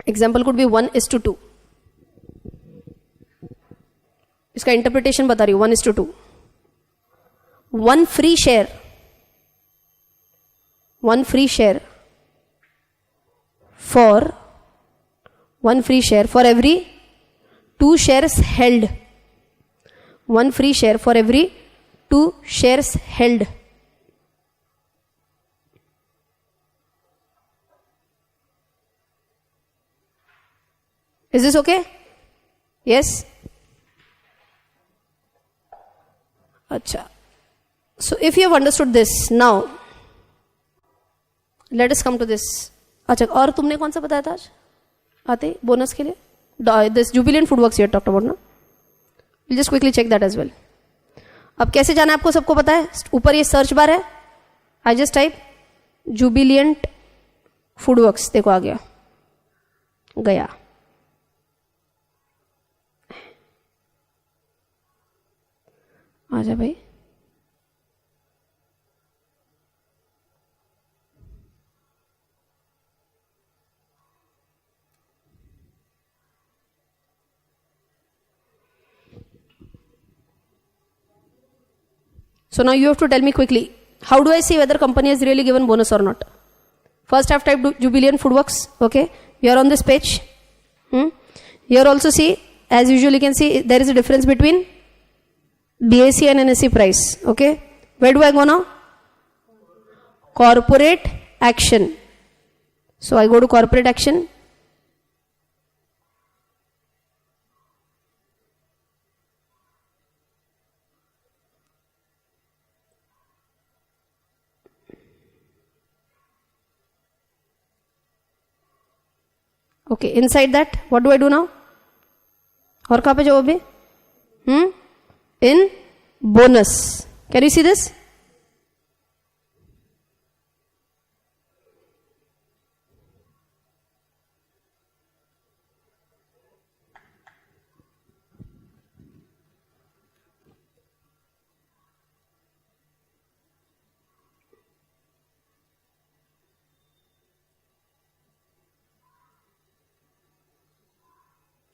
Example could be 1:2. इसका इंटरप्रिटेशन बता रही हूं. 1:2. 1 free share, 1 free share for 1 free share for every 2 shares held. 1 free share for every 2 shares held. Is this okay? Yes? Acha. So if you have understood this, now let us come to this. अच्छा, और तुमने कौन सा बताया था आज आते बोनस के लिए? This Jubilant Food Works you talked about ना. Will just quickly check that as well. अब कैसे जाना है आपको सबको पता है. ऊपर ये सर्च बार है. I just type Jubilant Food works. देखो आ गया. गया. आजा भाई. So now you have to tell me quickly, how do I see whether company has really given bonus or not? First I have typed Jubilant Foodworks. Okay, we are on this page. Here also see, as usual you can see there is a difference between BSE and NSE price. Okay, where do I go now? Corporate action. So I go to corporate action. Okay, inside that, what do I do now? और कहाँ पे जाओ अभी? In bonus. Can you see this?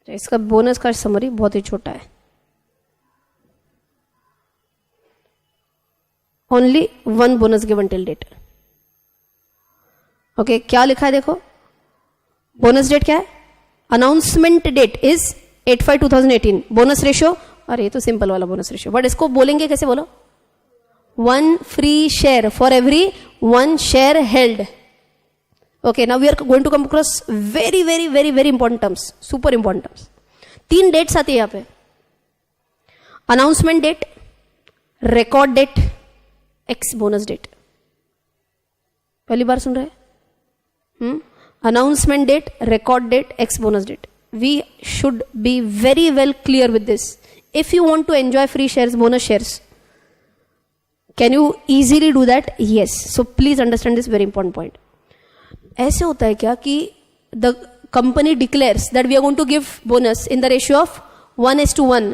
इसका बोनस का समरी बहुत ही छोटा है. Only 1 bonus given till date. Okay, क्या लिखा है देखो. बोनस डेट क्या है? Announcement date is 8/5/2018. Bonus ratio, अरे ये तो सिंपल वाला बोनस रेशियो, बट इसको बोलेंगे कैसे? बोलो. 1 free share for every 1 share held. Okay, now we are going to come across very very very very important terms, super important terms. 3 dates आती है यहाँ पे. Announcement date, record date, ex bonus date. पहली बार सुन रहे? Announcement date, record date, ex bonus date. We should be very well clear with this. If you want to enjoy free shares, bonus shares, can you easily do that? Yes. So please understand this very important point. ऐसे होता है क्या कि the company declares that we are going to give bonus in the ratio of 1:1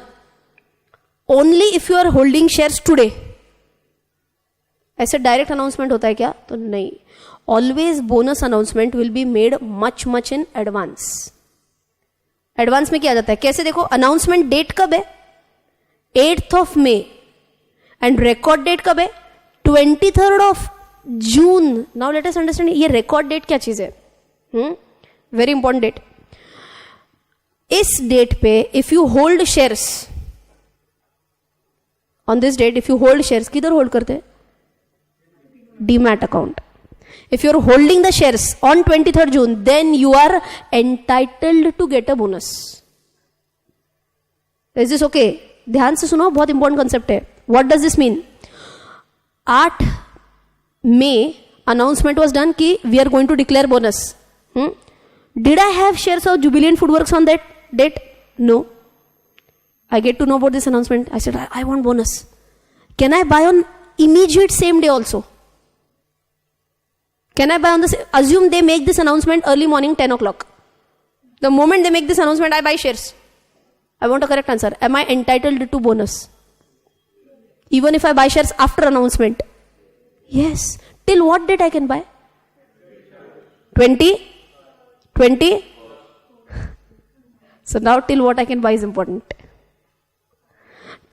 only if you are holding shares today. ऐसे डायरेक्ट अनाउंसमेंट होता है क्या? तो नहीं. Always bonus announcement will be made much much in advance. Advance में किया जाता है. कैसे? देखो, अनाउंसमेंट डेट कब है? 8th May. And record date कब है? 23rd June. Now let us understand ये रिकॉर्ड डेट क्या चीज है. Very important date. इस डेट पे if you hold shares on this date, if you hold shares, किधर होल्ड करते हैं? Demat account. If you are holding the shares on 23rd June, then you are entitled to get a bonus. Is this okay? ध्यान से सुनो, बहुत इंपॉर्टेंट कंसेप्ट है. What does this mean? 8 May announcement was done कि we are going to declare bonus. Did I have shares of Jubilant Foodworks on that date? No. I get to know about this announcement. I said, I want bonus. Can I buy on immediate same day also? Can I buy on this? Assume they make this announcement early morning 10 o'clock. The moment they make this announcement, I buy shares. I want a correct answer. Am I entitled to bonus? Even if I buy shares after announcement? Yes. Till what date I can buy? 20? 20? So now till what I can buy is important.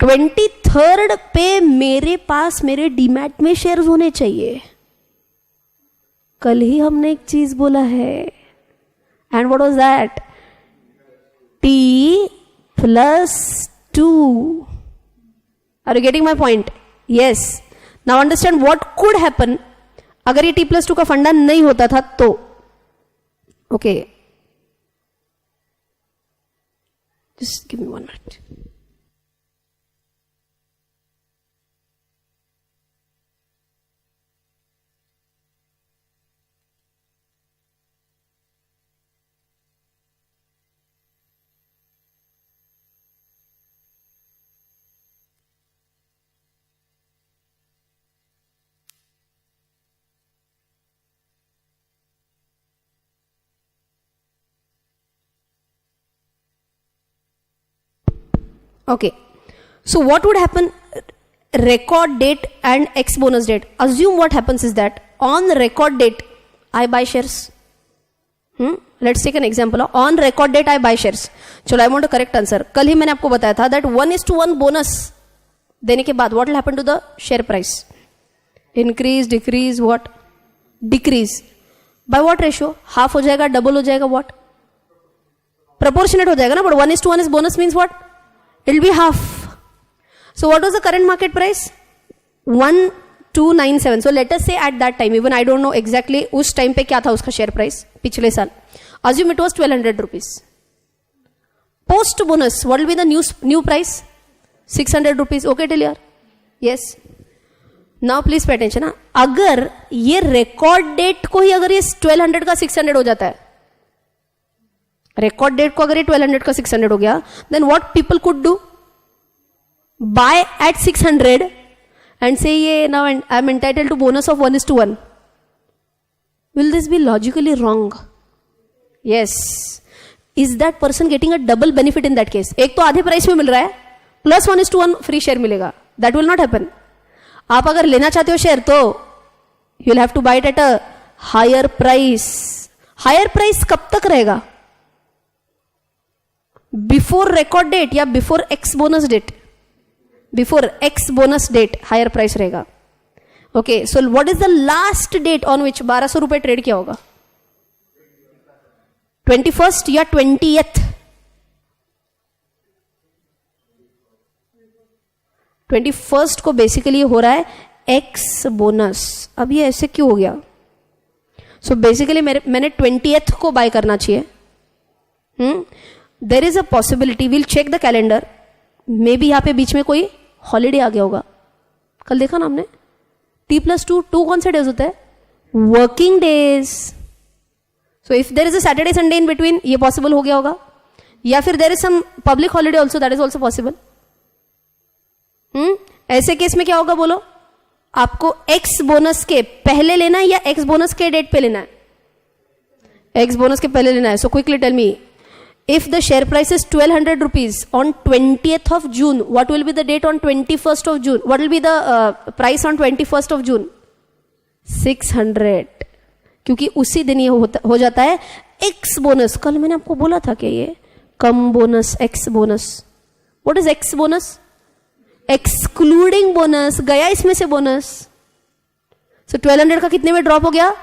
23rd पे मेरे पास मेरे डीमैट में शेयर्स होने चाहिए. कल ही हमने एक चीज बोला है. And what was that? T+2. Are you getting my point? Yes. Now understand what could happen अगर ये T+2 का फंडा नहीं होता था तो. Okay, just give me 1 minute. Okay, so what would happen? Record date and X bonus date. Assume what happens is that on record date I buy shares. Let's take an example. On record date I buy shares. चलो, I want a correct answer. कल ही मैंने आपको बताया था that 1:1 bonus देने के बाद what will happen to the share price? Increase, decrease, what? Decrease. By what ratio? Half हो जाएगा, double हो जाएगा, what? Proportionate हो जाएगा ना. But 1:1 is bonus means what? It will be half. So what was the current market price? 1297. So let us say at that time, even I don't know exactly उस टाइम पे क्या था उसका शेयर प्राइस पिछले साल. Assume it was 1200 rupees. Post bonus, what will be the new price? 600 rupees. Okay till here? Yes. Now please pay attention. ना, अगर ये रिकॉर्ड डेट को ही अगर ये 1200 का 600 हो जाता है, रिकॉर्ड डेट को अगर ये 1200 का 600 हो गया, then what people could do? Buy at 600 and से ये now I am entitled to bonus of 1:1. Will this be logically wrong? Yes. Is that person getting a double benefit in that case? एक तो आधे प्राइस में मिल रहा है प्लस 1:1 फ्री शेयर मिलेगा. That will not happen. आप अगर लेना चाहते हो शेयर तो you will have to buy it at a higher price. Higher price कब तक रहेगा? बिफोर रिकॉर्ड डेट या before ex bonus date? Before ex bonus date higher price रहेगा. Okay, so what is the last date on which 1200 रुपए ट्रेड किया होगा? 21st या 20th? 21st को बेसिकली हो रहा है एक्स बोनस. अब ये ऐसे क्यों हो गया? सो बेसिकली मैंने 20th को बाय करना चाहिए. There is a possibility, will check the calendar, maybe यहां पे बीच में कोई हॉलीडे आ गया होगा. कल देखा ना हमने T+2 कौन से डेज होता है? Working days. So if there is a Saturday Sunday in between, ये पॉसिबल हो गया होगा. या फिर there is some public holiday also, that is also possible. ऐसे केस में क्या होगा बोलो? आपको एक्स बोनस के पहले लेना है या एक्स बोनस के डेट पे लेना है? एक्स बोनस के पहले लेना है. So quickly tell me, if the share price is 1200 rupees on 20th of June, what will be the date on 21st of June? What will be the price on 21st of June? 600. क्योंकि उसी दिन ये हो जाता है एक्स बोनस. कल मैंने आपको बोला था कि ये cum bonus, ex bonus. What is ex bonus? Excluding bonus. गया इसमें से बोनस. सो 1200 का कितने में ड्रॉप हो गया?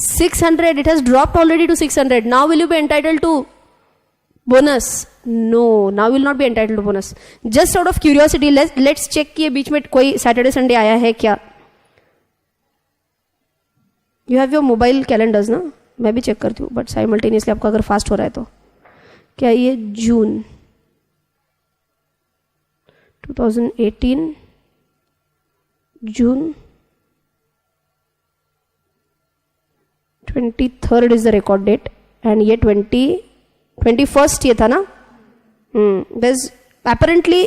600. It has dropped already to 600. Now will you be entitled to bonus? No, now will not be entitled to bonus. Just out of curiosity, let's check कि ये बीच में कोई सैटरडे संडे आया है क्या? You have your mobile calendars ना? मैं भी चेक करती हूँ, बट साइमल्टेनियसली आपका अगर फास्ट हो रहा है तो. क्या ये जून? 2018 June 23rd is the record date and ये 21st ये था ना. There's apparently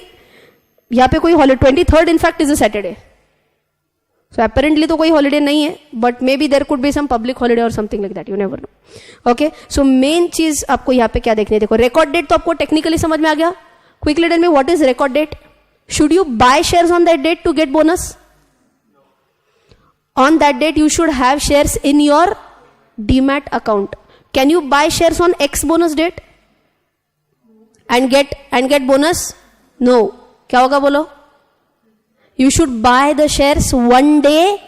यहाँ पे कोई holiday 23rd in fact is a Saturday. So apparently तो कोई हॉलीडे नहीं है, but maybe there could be some public holiday or something like that. You never know. Okay. So main चीज आपको यहाँ पे क्या देखनी है, देखो record date तो आपको technically समझ में आ गया. Quickly tell me what is record date? Should you buy shares on that date to get bonus? On that date you should have shares in your Demat account. Can you buy shares on X bonus date and get bonus? No. क्या होगा बोलो? You should buy the shares one day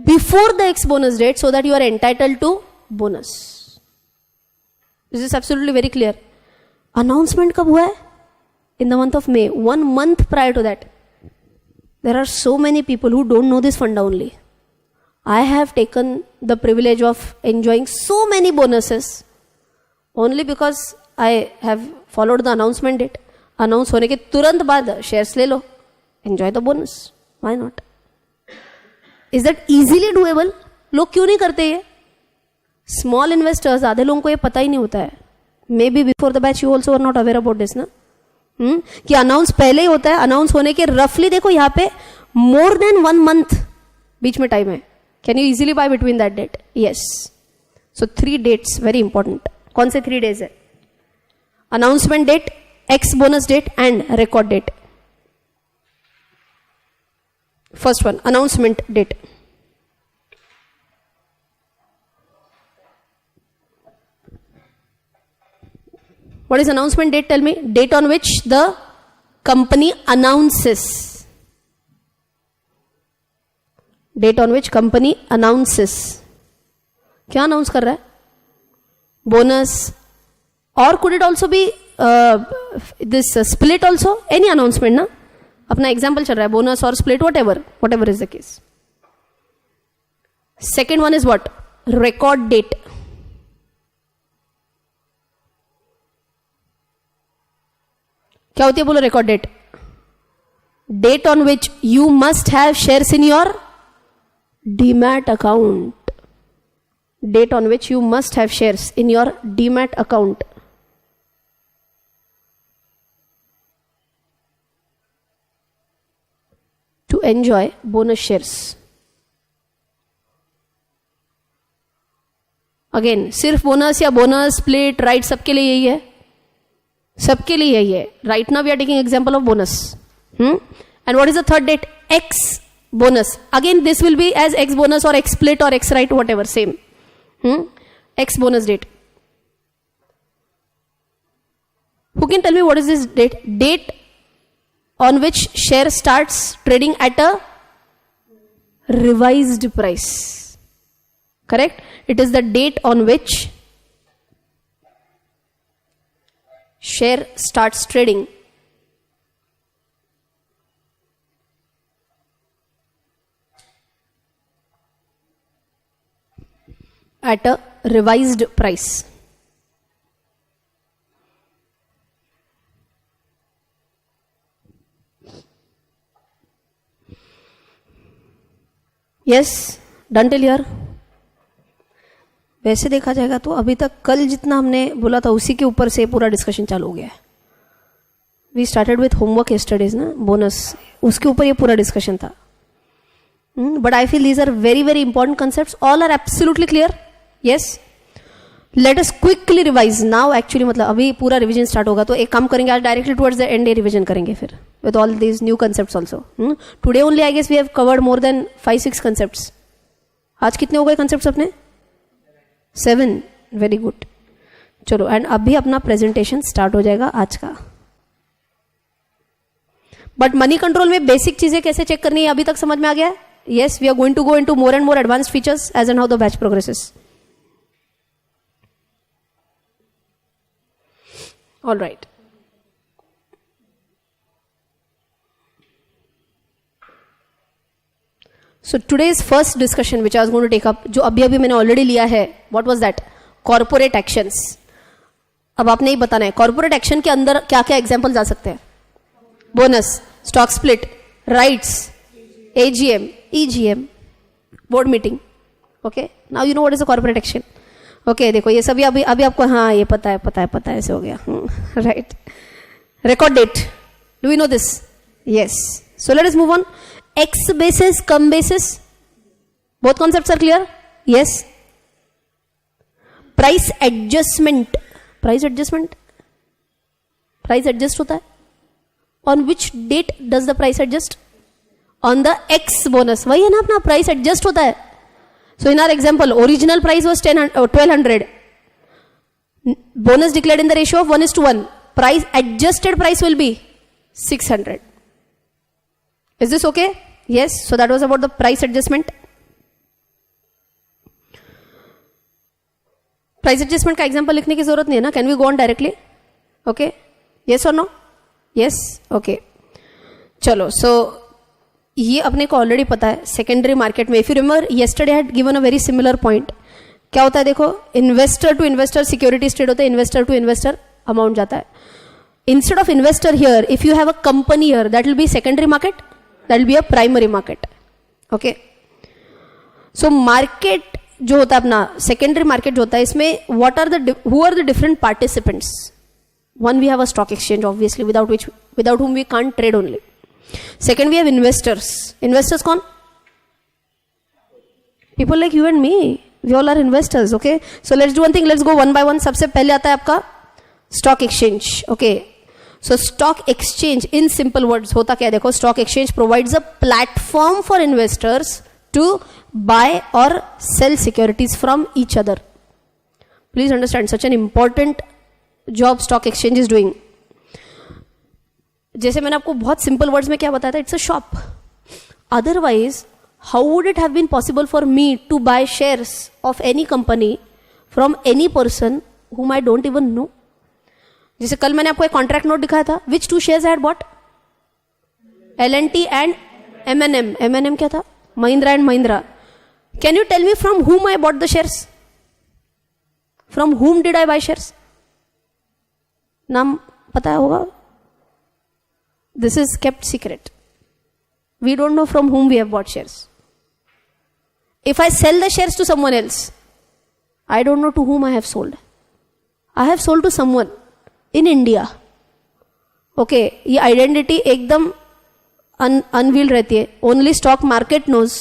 before the X bonus date so that you are entitled to bonus. This is absolutely very clear. Announcement कब हुआ है? In the month of May. 1 month prior to that. There are so many people who don't know this funda only. I have taken the privilege of enjoying so many bonuses only because I have followed the announcement date. Announce होने के तुरंत बाद shares ले लो. Enjoy the bonus. Why not? Is that easily doable? लोग क्यों नहीं करते ये? Small investors, आधे लोगों को ये पता ही नहीं होता है. Maybe before the batch you also are not aware about this ना? कि अनाउंस पहले ही होता है. अनाउंस होने के रफली देखो यहाँ पे more than 1 month बीच में टाइम है. Can you easily buy between that date? Yes. So 3 dates very important. कौन से 3 days है? Announcement date, X bonus date and record date. First one, announcement date. What is announcement date? Tell me. Date on which the company announces. Date on which company announces. क्या announce कर रहा है? Bonus. Or could it also be this split also? Any announcement ना? अपना एग्जाम्पल चल रहा है, बोनस और split, whatever is the case. Second one is what? Record date. क्या होती है बोलो record date? Date on which you must have shares in your demat account. Date on which you must have shares in your demat account. To enjoy bonus shares. Again, सिर्फ बोनस या बोनस स्प्लिट राइट सबके लिए यही है, सबके लिए यही है. Right now we are taking example of bonus. And what is the third date? Ex bonus. Again this will be as ex bonus और एक्स स्प्लिट और ex right, whatever, same. Ex bonus date. Who can tell me what is this date? Date on which share starts trading at a revised price. Correct? It is the date on which share starts trading at a revised price. Yes, done till here. वैसे देखा जाएगा तो अभी तक कल जितना हमने बोला था उसी के ऊपर से पूरा डिस्कशन चालू हो गया है. We started with homework yesterdays ना, बोनस, उसके ऊपर ये पूरा डिस्कशन था. But I feel these are very very important concepts. All are absolutely clear. Yes, let us quickly revise now. Actually मतलब अभी पूरा रिविजन स्टार्ट होगा, तो एक काम करेंगे आज directly towards the end revision करेंगे फिर with all these new concepts also. Today only I guess we have covered more than 5-6 concepts. आज कितने हो गए concepts अपने? 7. Very good. चलो, एंड अभी अपना प्रेजेंटेशन स्टार्ट हो जाएगा आज का. बट मनी कंट्रोल में बेसिक चीजें कैसे चेक करनी है अभी तक समझ में आ गया है? Yes, we are going to go into more and more advanced features as and how the batch progresses. All right. So today's first discussion which I was going to take up, जो अभी मैंने already लिया है, what was that? Corporate actions. अब आपने ही बताना है corporate action के अंदर क्या क्या examples आ सकते हैं. Bonus, stock split, rights, AGM, EGM, board meeting. Okay, now you know what is a corporate action. Okay, देखो ये सभी अभी आपको हाँ ये पता है ऐसे हो गया. Right. Record date. Do we know this? Yes. So let us move on. X basis, cum basis. Both concepts are clear? Yes. Price adjustment. Price adjustment होता है. On which date does the price adjust? On the X bonus. वही है ना अपना price adjust होता है. So in our example, original price was 1200. Bonus declared in the ratio of 1:1. Price adjusted price will be 600. Is this okay? Yes. So that was about the price adjustment. Price adjustment का example लिखने की जरूरत नहीं है ना? Can we go on directly? Okay. Yes or no? Yes. Okay. चलो. So ये अपने को ऑलरेडी पता है सेकेंडरी मार्केट में. If you remember yesterday had given a very similar point. क्या होता है देखो, investor to investor securities trade होता है, इन्वेस्टर टू इन्वेस्टर अमाउंट जाता है. Instead of investor here if you have a company here that will be secondary market, that will be a primary market. Okay. So market जो होता है अपना सेकेंडरी मार्केट जो होता है, इसमें what are the who are the different participants. One we have a stock exchange obviously without whom we can't trade only. Second, we have investors. Investors कौन? People like you and me. We all are investors. Okay. So let's do one thing. Let's go one by one. सबसे पहले आता है आपका stock exchange. Okay. So stock exchange in simple words होता क्या है देखो. Stock exchange provides a platform for investors to buy or sell securities from each other. Please understand, such an important job stock exchange is doing. जैसे मैंने आपको बहुत सिंपल वर्ड्स में क्या बताया था, it's a shop. Otherwise how would it have been possible for me to buy shares of any company from any person whom I don't even know. जैसे कल मैंने आपको एक कॉन्ट्रैक्ट नोट दिखाया था. Which two shares I had bought? L&T and M&M. M&M क्या था? Mahindra and Mahindra. Can you tell me from whom I bought the shares? From whom did I buy shares? नाम पता होगा. This is kept secret. We don't know from whom we have bought shares. If I sell the shares to someone else, I don't know to whom I have sold. I have sold to someone in India. Okay, ये identity एकदम unveiled रहती है. Only stock market knows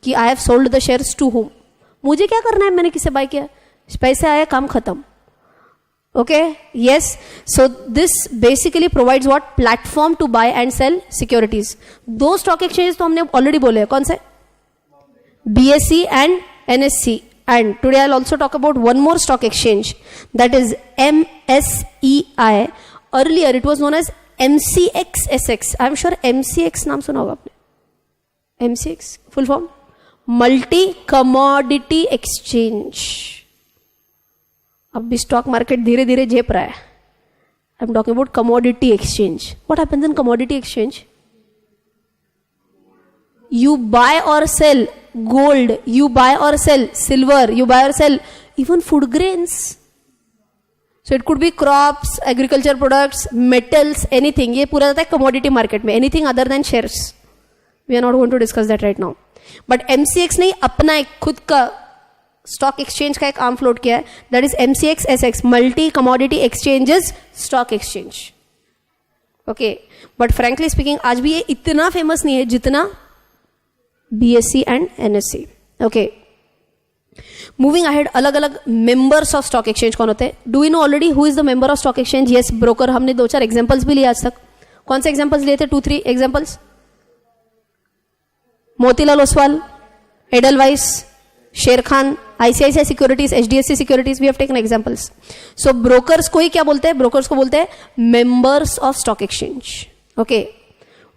कि I have sold the shares to whom. मुझे क्या करना है मैंने किसे बाय किया? पैसे आया, काम खत्म. Okay, yes. So this basically provides what? Platform to buy and sell securities. दो stock exchanges तो हमने already बोले हैं. कौन से? BSE and NSE. And today I'll also talk about one more stock exchange, that is MSEI. Earlier it was known as MCX-SX. I'm sure MCX नाम सुना होगा आपने. MCX full form? Multi Commodity Exchange. अब भी स्टॉक मार्केट धीरे धीरे झेप रहा है. I am talking about commodity exchange. What happens in commodity exchange? You buy और सेल गोल्ड, यू बाय और सेल सिल्वर, यू बाय और sell even food grains. So it could be crops, agriculture products, metals, anything. ये पूरा जाता है कमोडिटी मार्केट में. Anything other than shares we are not going to discuss that right now. But MCX ने अपना एक खुद का स्टॉक एक्सचेंज का एक आर्म फ्लोट किया है, that is MCX-SX, multi commodity exchanges stock exchange. Okay. But frankly speaking आज भी ये इतना फेमस नहीं है जितना BSE and NSE. Okay. Moving ahead, अलग अलग मेंबर्स ऑफ स्टॉक एक्सचेंज कौन होते हैं? Do we know already who is the member of stock exchange? Yes, broker. हमने 2-4 एग्जांपल्स भी लिए आज तक. कौन से एग्जांपल्स लिए थे? 2-3 examples. Motilal Oswal, Edelweiss, Sharekhan, ICICI securities, HDFC securities, we have taken examples. So brokers को ही क्या बोलते हैं? ब्रोकर्स को बोलते हैं members of stock exchange. Okay.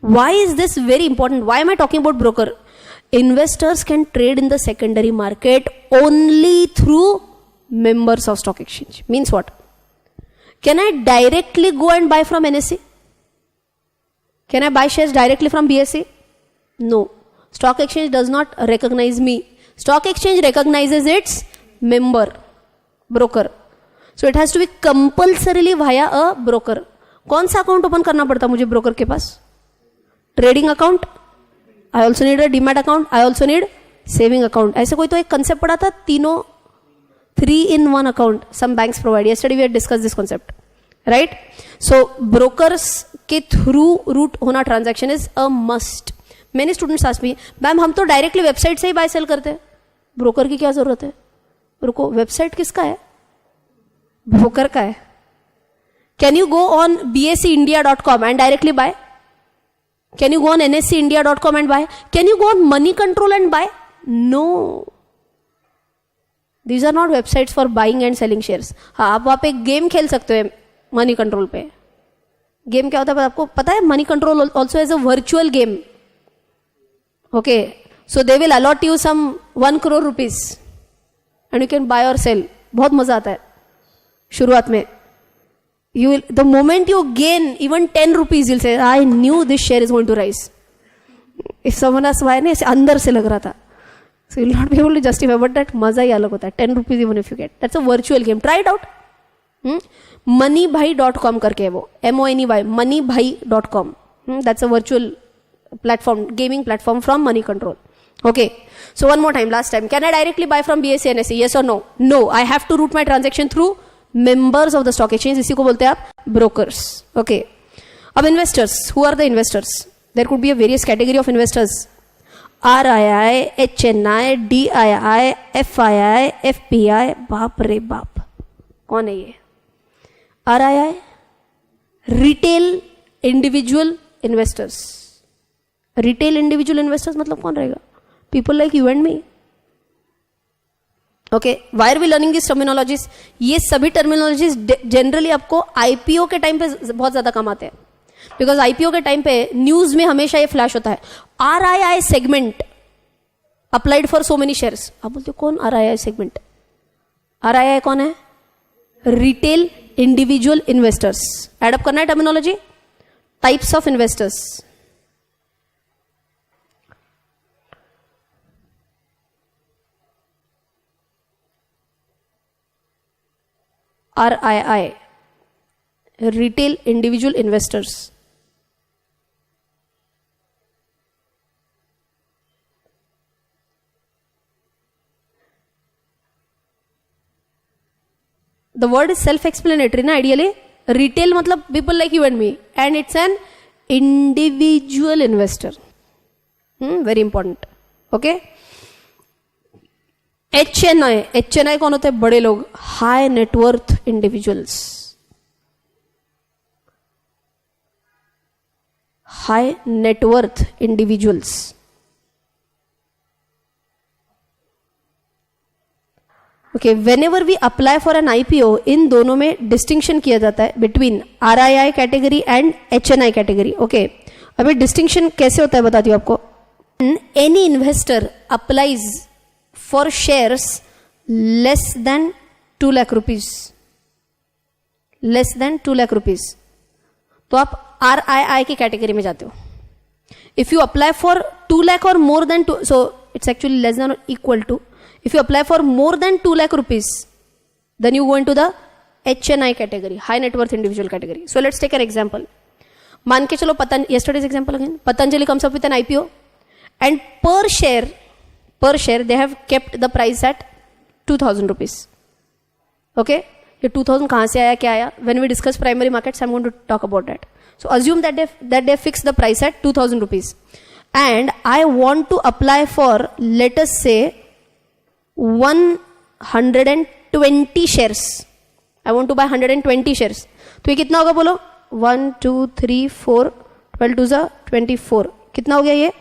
Why is this very important? Why am I talking about broker? Investors can trade in the secondary market only through members of stock exchange. Means what? Can I directly go and buy from NSE? Can I buy shares directly from BSE? No. Stock exchange does not recognize me. Stock exchange recognizes its member, broker. So it has to be compulsorily via a broker. कौन सा अकाउंट ओपन करना पड़ता मुझे ब्रोकर के पास? Trading account, I also need a demat account, I also need saving account. ऐसे कोई तो एक कंसेप्ट पढ़ा था, तीनों 3-in-1 account some banks provide. Yesterday we had discuss this concept, right. So brokers के थ्रू रूट होना transaction is a must. Many students ask me, ma'am हम तो डायरेक्टली वेबसाइट से ही बाय सेल करते हैं, ब्रोकर की क्या जरूरत है? रुको, वेबसाइट किसका है? ब्रोकर का है. Can you go on bseindia.com and directly buy? Can you go on nscindia.com and buy? Can you go on money control and buy? No. These are not websites for buying and selling shares. हाँ, आप वहाँ पे गेम खेल सकते हो मनी कंट्रोल पे. गेम क्या होता है आपको पता है? Money control also as a virtual game. Okay, so they will allot you some 1 crore rupees and you can buy और सेल. बहुत मजा आता है शुरुआत में. You will, the moment you gain even 10 rupees, you'll say, I knew this share is going to rise. If someone asks why, ऐसे अंदर से लग रहा था. So you'll not be able to justify, but that मजा ही अलग होता है. 10 rupees even if you get. That's a virtual game. Try it out. Moneybhai.com करके है वो. MONEY, moneybhai.com. That's a virtual platform, gaming platform from Money Control. Okay. So one more time, last time. Can I directly buy from BSE NSE? Yes or no? No. I have to route my transaction through members of the stock exchange. इसी को बोलते हैं आप brokers. Okay. अब investors. Who are the investors? There could be a various category of investors. RII, HNI, DII, FII, FPI. बाप रे बाप, कौन है ये? RII, Retail Individual Investors. Retail Individual Investors मतलब कौन रहेगा? People like you and me. Okay, why are we learning this terminologies? ये सभी टर्मिनोलॉजीज जनरली आपको आईपीओ के टाइम पे बहुत ज्यादा काम आते हैं, बिकॉज आईपीओ के टाइम पे न्यूज में हमेशा ये फ्लैश होता है, RII segment applied for so many shares. आप बोलते हो कौन RII सेगमेंट? RII कौन है? Retail individual investors. एडअप करना है terminology. Types of investors. RII, Retail Individual Investors. The word is self-explanatory ना ideally. Retail मतलब people like you and me, and it's an individual investor. Very important. Okay. HNI कौन होते हैं? बड़े लोग, high net worth individuals. High net worth individuals. Okay, whenever we apply for an IPO, इन दोनों में डिस्टिंक्शन किया जाता है between RII category and HNI category. Okay, अभी डिस्टिंक्शन कैसे होता है बताती हूँ आपको. Any investor applies for shares less than 2 lakh rupees, less than 2 lakh rupees, तो आप RII की कैटेगरी में जाते हो. If you apply for 2 lakh or more than 2, so it's actually less than or equal to. If you apply for more than 2 lakh rupees, then you go into the HNI category, high net worth individual category. So let's take an example. मान के चलो yesterday's example again. Patanjali comes up with an IPO, and per share they have kept the price at 2000 rupees. Okay, ये 2000 कहाँ से आया, क्या आया? When we discuss primary markets, I'm going to talk about that. So assume that they fix the price at 2000 rupees, and I want to apply for, let us say, 120 shares. I want to buy 120 shares. तो ये कितना होगा बोलो? 1 2 3 4 12 2 24. कितना हो गया ये?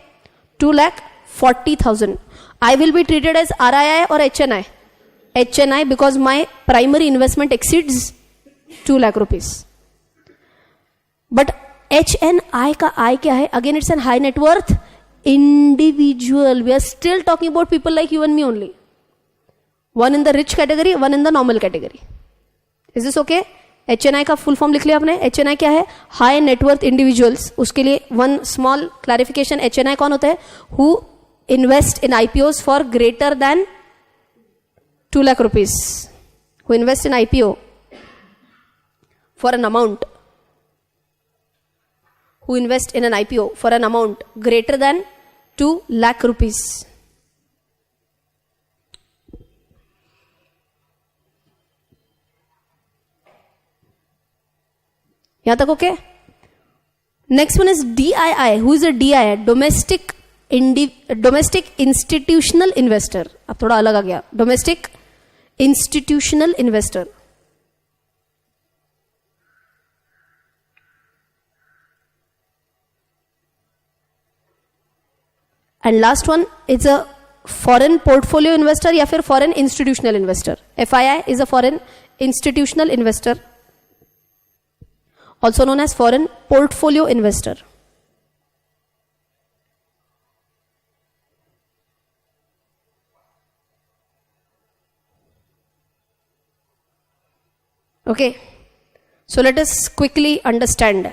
2,40,000. I will be treated as RII or HNI? HNI, because my primary investment exceeds 2 lakh rupees. But HNI का I क्या है? Again, it's a high net worth individual. We are still talking about people like you and me only. One in the rich category, one in the normal category. Is this okay? HNI का फुल फॉर्म लिख लिया आपने. HNI क्या है? High net worth individuals. उसके लिए वन स्मॉल क्लैरिफिकेशन. HNI कौन होता है? Who invest in IPOs for greater than 2 lakh rupees. Who invest in IPO for an amount who invest in an IPO for an amount greater than 2 lakh rupees. यहाँ तक okay? Next one is DII. Who is a DII? Domestic institutional investor. अब थोड़ा अलग आ गया. Domestic institutional investor. And last one is a foreign portfolio investor या फिर foreign institutional investor. FII is a foreign institutional investor, also known as foreign portfolio investor. Okay, so let us quickly understand.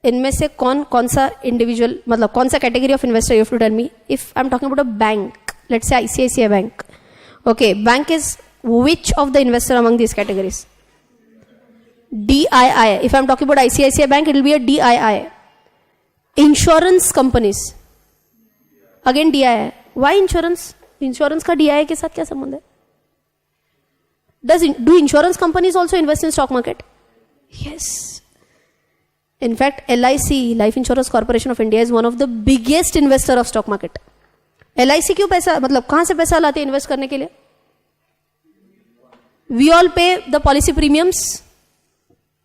इनमें से कौन सा इंडिविजुअल, मतलब कौन सा category of investor, you have to tell me. If I am talking about a bank, let's say ICICI bank. Okay, bank is which of the investor among these categories? DII. If I'm talking about ICICI Bank, it will be a DII. Insurance companies, again DII. Why insurance? Insurance का DII के साथ क्या संबंध है? Do insurance companies also invest in stock market? Yes. In fact, LIC, Life Insurance Corporation of India, is one of the biggest investor of stock market. LIC क्यों पैसा, मतलब कहाँ से पैसा लाते हैं इन्वेस्ट करने के लिए? We all pay the policy premiums.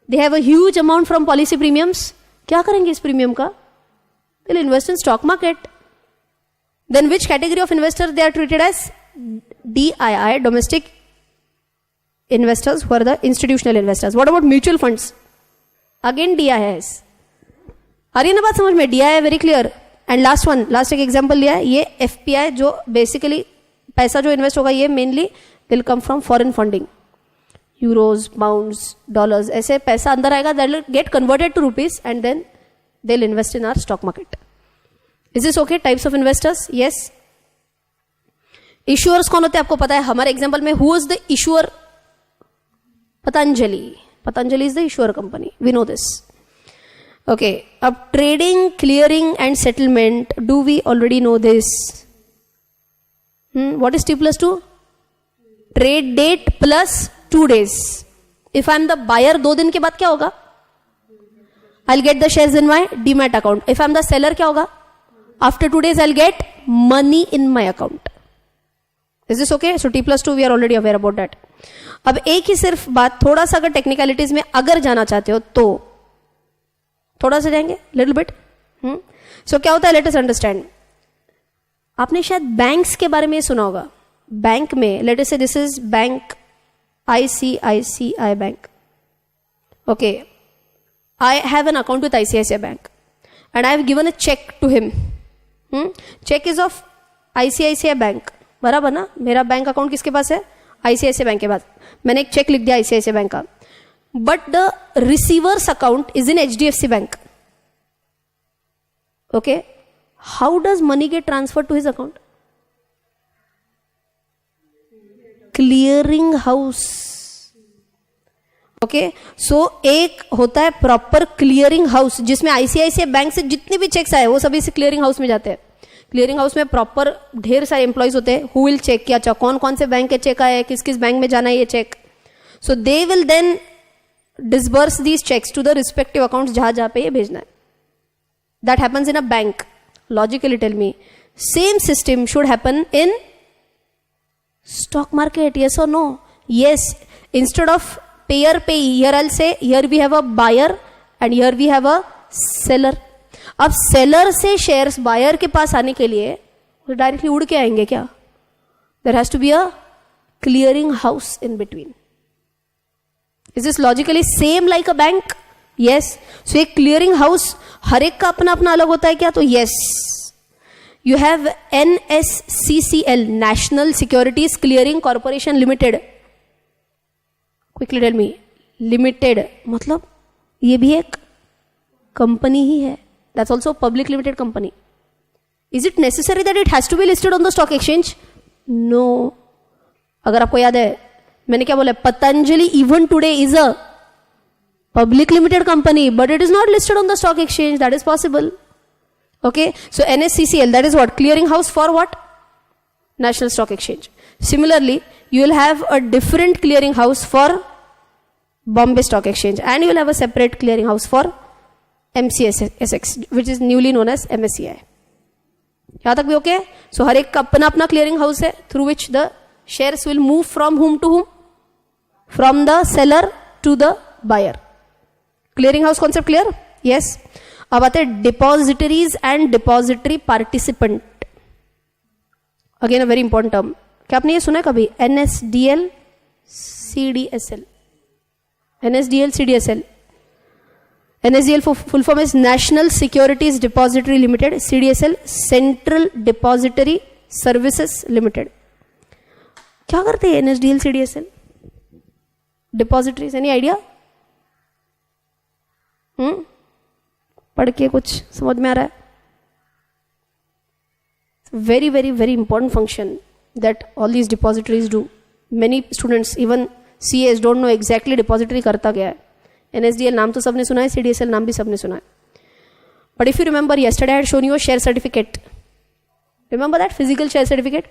They have a huge amount from policy premiums. क्या करेंगे इस प्रीमियम का? They'll invest in stock market. Then which category of investors they are treated as? DII, domestic investors, who are the institutional investors. What about mutual funds? Again DIIs. आ रही है ना बात समझ में? DII very clear. And last एक एग्जांपल लिया है, ये FPI, जो बेसिकली पैसा जो इन्वेस्ट होगा ये mainly will come from foreign funding, euros, pounds, dollars, ऐसे पैसा अंदर आएगा, that will get converted to rupees and then they will invest in our stock market. Is this okay? Types of investors. Yes. Issuers कौन होते हैं आपको पता है? हमारे एग्जाम्पल में who is the issuer? Patanjali. Patanjali is the issuer company. We know this. Okay. Ab trading, clearing and settlement. Do we already know this? What is T+2? Trade date plus 2 days. If I am the buyer, 2 दिन के बाद क्या होगा? I'll get the shares in my demat account. If I am the seller, क्या होगा? After 2 days, I'll get money in my account. Is this okay? So T+2, we are already aware about that. अब एक ही सिर्फ बात, थोड़ा सा अगर टेक्निकलिटीज में अगर जाना चाहते हो तो थोड़ा सा जाएंगे, लिटिल बिट. सो क्या होता है, लेट अस अंडरस्टैंड. आपने शायद बैंक्स के बारे में सुना होगा. बैंक में let us say this is bank ICICI bank. Okay, I have an account with ICICI bank and I have given a cheque to him. Cheque is of ICICI bank, बराबर ना? मेरा बैंक अकाउंट किसके पास है? ICICI बैंक के पास. मैंने एक चेक लिख दिया ICICI बैंक का, but the receiver's account is in HDFC bank. Okay, how does money get transfer to his account? Clearing house. Okay, so एक होता है प्रॉपर क्लियरिंग हाउस, जिसमें ICICI बैंक से जितने भी चेक्स आए वो सभी से क्लियरिंग हाउस में जाते हैं. क्लियरिंग हाउस में प्रॉपर ढेर सारे एम्प्लॉइज होते हैं हु विल चेक किया, कौन कौन से बैंक के चेक आए, किस किस बैंक में जाना है ये cheque. So they will then disburse these cheques to the respective accounts जहां जहां पे ये भेजना है. That happens in a bank. Logically tell me, same system should happen in stock market. Yes और no? Yes. Instead of payer payee, here I will say here we have a buyer and here we have a seller. अब सेलर से शेयर्स बायर के पास आने के लिए डायरेक्टली उड़ के आएंगे क्या? There has to be a clearing house in between. Is this logically same like a bank? Yes. So एक क्लियरिंग हाउस हर एक का अपना अपना अलग होता है क्या? तो yes. You have NSCCL, national securities clearing corporation limited. Quickly tell me, limited मतलब ये भी एक कंपनी ही है. That's also a public limited company. Is it necessary that it has to be listed on the stock exchange? No. अगर आपको याद है मैंने क्या बोला, Patanjali even today is a Public limited company, but it is not listed on the stock exchange. That is possible. Okay, so NSCCL, that is what? Clearing house for what? National Stock Exchange. Similarly, you will have a different clearing house for Bombay Stock Exchange, and you will have a separate clearing house for MCSX, which is newly known as MSCI. यहाँ तक भी okay? So हर एक का अपना अपना clearing house है through which the shares will move from whom to whom? From the seller to the buyer. Clearing house concept clear? Yes. अब आते हैं depositories and depository participant. Again a very important term. क्या आपने ये सुना है कभी? NSDL CDSL. NSDL CDSL. NSDL full form is National Securities Depository Limited. CDSL Central Depository Services Limited. क्या करते हैं NSDL CDSL? Depositories, any idea? पढ़ के कुछ समझ में आ रहा है? Very, very, very important function that all these depositories do. Many students, even CAs, don't know exactly depository करता क्या है. NSDL नाम तो सबने सुना है, CDSL नाम भी सबने सुना है. But if you remember, yesterday I had shown you a share certificate. Remember that physical share certificate?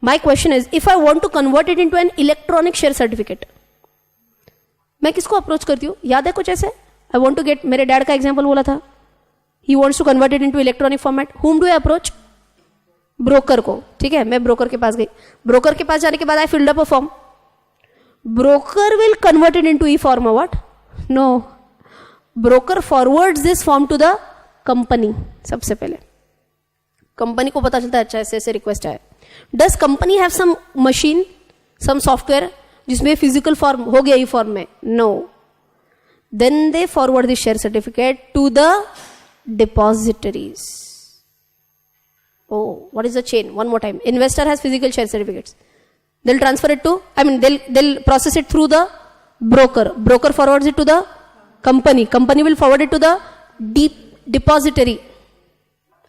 My question is, if I want to convert it into an electronic share certificate, मैं किसको अप्रोच करती हूँ? याद है कुछ ऐसे? I want to get, मेरे डैड का एग्जाम्पल बोला था, he wants to convert it into electronic format. Whom do I approach? Broker को. ठीक है, मैं ब्रोकर के पास गई. ब्रोकर के पास जाने के बाद I filled up a form. Broker will convert it into e-form or what? No. Broker forwards this form to the company. सबसे पहले कंपनी को पता चलता है अच्छा ऐसे ऐसे रिक्वेस्ट आए. Does company have some machine, some software जिसमें फिजिकल फॉर्म हो गया ई-फॉर्म में? No. Then they forward the share certificate to the depositories. Oh, what is the chain? One more time. Investor has physical share certificates. They'll transfer it to, they'll process it through the broker. Broker forwards it to the company. Company will forward it to the depository.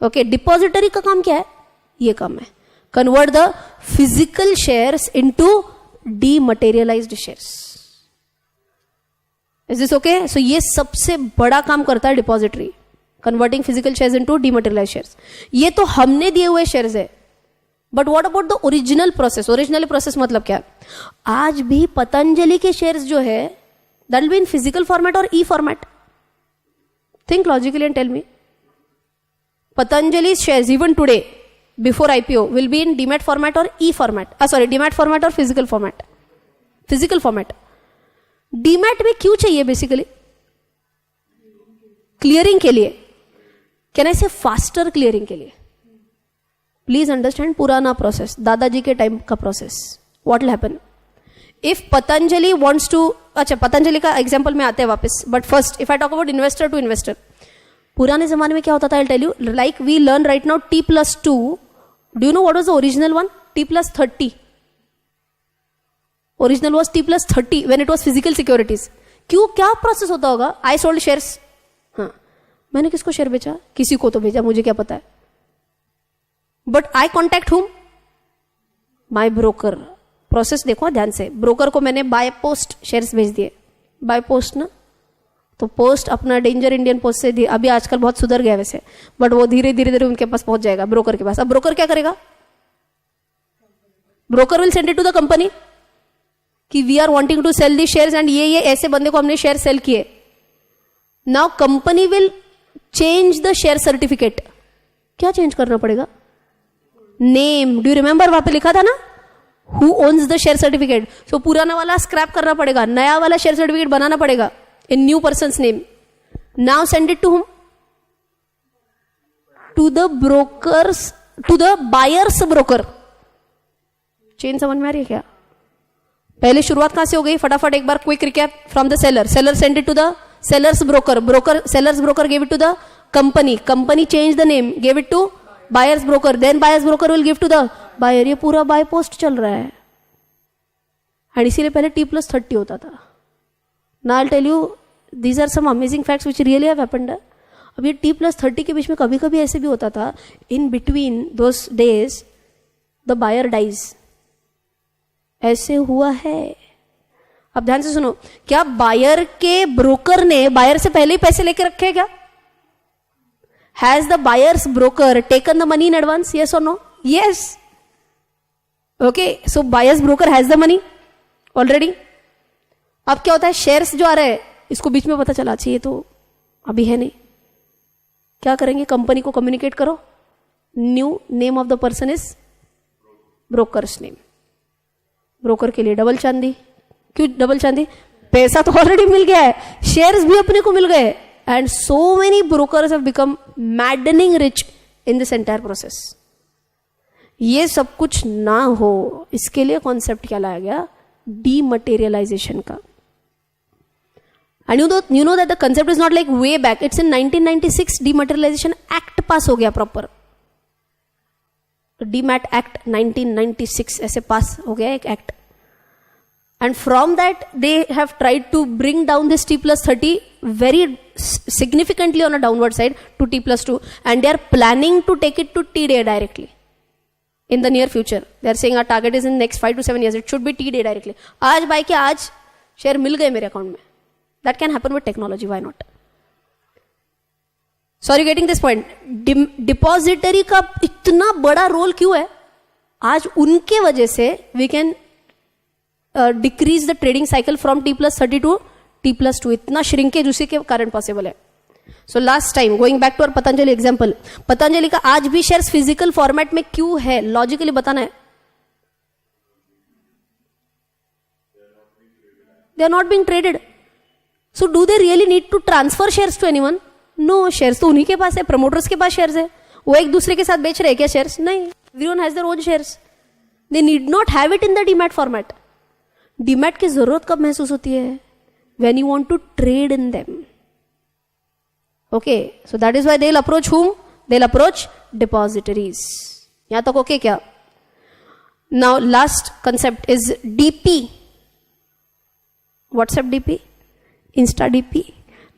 Okay, depository का काम क्या है? ये काम है. Convert the physical shares into dematerialized shares. Is this okay? So ये सबसे बड़ा काम करता है depository. Converting physical shares into dematerialized shares. ये तो हमने दिए हुए shares है. But what about the original process? Original process मतलब क्या? आज भी पतंजलि के shares जो है, that will be in physical format or e-format. Think logically and tell me. Patanjali's shares even today, before IPO, will be in demat format or e-format. Demat format or physical format. Physical format. Demat में क्यों चाहिए basically? Clearing के लिए. Can I say faster clearing के लिए? Please understand पुराना process, दादाजी के time का process. What will happen? If Patanjali wants to, अच्छा पतंजलि का example में आते हैं वापस. But first, if I talk about investor to investor, पुराने जमाने में क्या होता था? I'll tell you. Like we learn right now T+2. Do you know what was the original one? T+30. Original was T+30 when it was physical securities. क्यों क्या process होता होगा? I sold shares. हाँ, मैंने किसको शेयर बेचा? किसी को तो भेजा, मुझे क्या पता है? But I contact whom? My broker. Process देखो ध्यान से. ब्रोकर को मैंने बाय पोस्ट शेयर्स भेज दिए. बाय पोस्ट ना, तो पोस्ट अपना डेंजर इंडियन पोस्ट से दिए. अभी आजकल बहुत सुधर गया वैसे, बट वो धीरे धीरे उनके पास पहुंच जाएगा, ब्रोकर के पास. अब ब्रोकर क्या करेगा? Broker will send it to the company कि we are wanting to sell the shares and ये ऐसे बंदे को हमने शेयर सेल किए. Now company will change the share certificate. क्या चेंज करना पड़ेगा? नेम. डू यू रिमेंबर वहां पे लिखा था ना, who owns the share certificate. So पुराना वाला स्क्रैप करना पड़ेगा, नया वाला शेयर सर्टिफिकेट बनाना पड़ेगा in new person's name. Now send it to whom? To the brokers, to the buyer's broker. Chain समझ में आ रही है क्या? पहले शुरुआत कहां से हो गई? फटाफट एक बार quick recap. From the seller. Seller send it to the seller's broker. Broker, seller's broker gave it to the company. Company changed the name, gave it to buyer's broker. Then buyer's broker will give to the buyer. ये पूरा बाय पोस्ट चल रहा है. और इसीलिए पहले T+30 होता था. Now I'll tell you, these are some amazing facts which really have happened. अब ये T+30 के बीच में कभी कभी ऐसे भी होता था. In between those days, the buyer dies. ऐसे हुआ है. अब ध्यान से सुनो, क्या बायर के ब्रोकर ने बायर से पहले ही पैसे लेके रखे हैं क्या? Has the buyer's broker taken the money in advance? Yes और no? Yes. Okay, so buyer's broker has the money already. अब क्या होता है, शेयर्स जो आ रहे हैं इसको बीच में पता चला चाहिए तो अभी है नहीं, क्या करेंगे, कंपनी को कम्युनिकेट करो, new name of the person is brokers name. Broker के लिए डबल चांदी. क्यों डबल चांदी? पैसा तो ऑलरेडी मिल गया है, शेयर्स भी अपने को मिल गए, and so many brokers have become maddening rich in this entire process. ये सब कुछ ना हो इसके लिए कॉन्सेप्ट क्या लाया गया? डीमटेरियलाइजेशन का. And you know that the concept is not like way back, it's in 1996 dematerialisation act पास हो गया प्रॉपर. डीमैट एक्ट 1996 ऐसे पास हो गया एक act. And from that, they have tried to bring down this T+30 very significantly on a downward side to T+2, and they are planning to take it to T-day directly in the near future. They are saying our target is in next 5 to 7 years. It should be T-day directly. आज बाय के आज शेयर मिल गए मेरे अकाउंट में. That can happen with technology. Why not? Sorry, getting this point. Depository का इतना बड़ा रोल क्यों है? आज उनके वजह से we can decrease the trading cycle from T+30 to T+2. इतना श्रिंकेज उसी के कारण पॉसिबल है. So last time going back to our Patanjali example, Patanjali का आज भी शेयर्स फिजिकल फॉर्मेट में क्यों है? लॉजिकली बताना है. They are not being traded. So do they really need to transfer shares to anyone? No, shares तो उन्हीं के पास है, प्रमोटर्स के पास शेयर्स है. वो एक दूसरे के साथ बेच रहे हैं क्या शेयर्स? नहीं, everyone has their own shares. They need not have it in the demat format. Demat की जरूरत कब महसूस होती है? When you want to trade in them. Okay, so that is why they will approach whom? They will approach depositories. यहां तक ओके क्या? Now last concept is DP. WhatsApp DP, insta DP?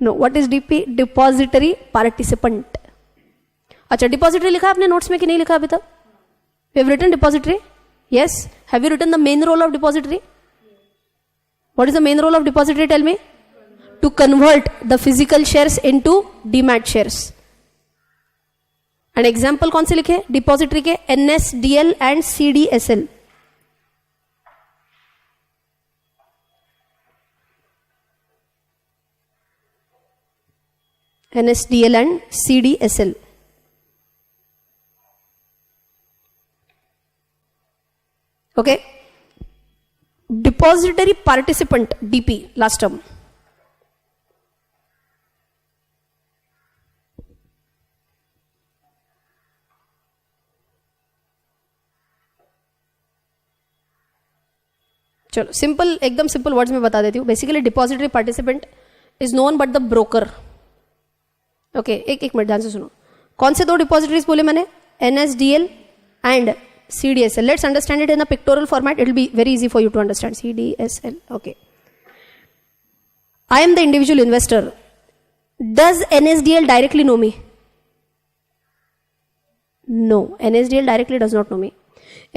No, what is DP? Depository participant. अच्छा, डिपॉजिटरी लिखा आपने नोट्स में कि नहीं लिखा अभी तक? You have written depository? Yes. Have you written the main role of depository? What is the main role of depository? Tell me. To convert the physical shares into demat shares. An example कौन से लिखे? Depository के NSDL and CDSL. NSDL and CDSL. Okay. Depository participant DP last term. चलो सिंपल, एकदम सिंपल वर्ड्स में बता देती हूं. Basically depository participant is known but the broker. Okay, एक मिनट ध्यान से सुनो. कौन से दो डिपॉजिटरीज बोले मैंने? NSDL and CDSL. Let's understand it in a pictorial format. It will be very easy for you to understand. CDSL. Okay. I am the individual investor. Does NSDL directly know me? No. NSDL directly does not know me.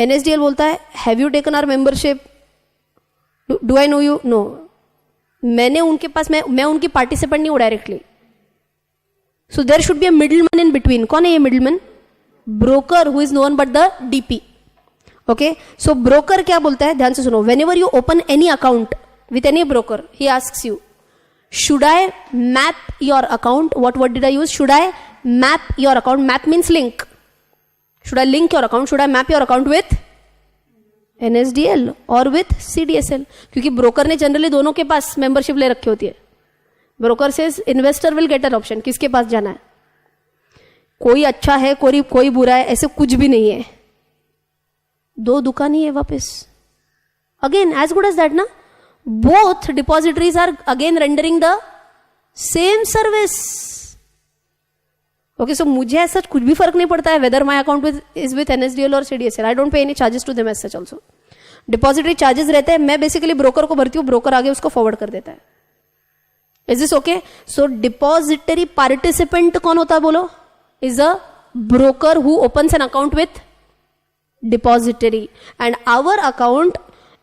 NSDL बोलता है, have you taken our membership? Do I know you? No. मैंने उनके पास, मैं उनकी पार्टिसिपेंट नहीं हूं directly. So there should be a middleman in between. कौन है ये middleman? Broker who is known but the DP. Okay, so broker क्या बोलता है? ध्यान से सुनो. Whenever you open any account with any broker, he asks you, should I map your account? What word did I use? Should I map your account? Map means link. Should I link your account? Should I map your account with NSDL or with CDSL? क्योंकि broker ने जनरली दोनों के पास membership ले रखी होती है. Broker says investor will get an option. किसके पास जाना है? कोई अच्छा है, कोई बुरा है, ऐसे कुछ भी नहीं है. दो दुकान ही है वापस. Again as good as that ना. Both depositories are again rendering the same service. Okay, so मुझे ऐसा कुछ भी फर्क नहीं पड़ता है whether my account is with NSDL और CDSL. I don't pay any charges to them as such also. Depository charges रहते हैं, मैं बेसिकली ब्रोकर को भरती हूँ, ब्रोकर आगे उसको फॉरवर्ड कर देता है. Is this okay? So depository participant कौन होता है बोलो? is a broker who opens an account with depository, and our account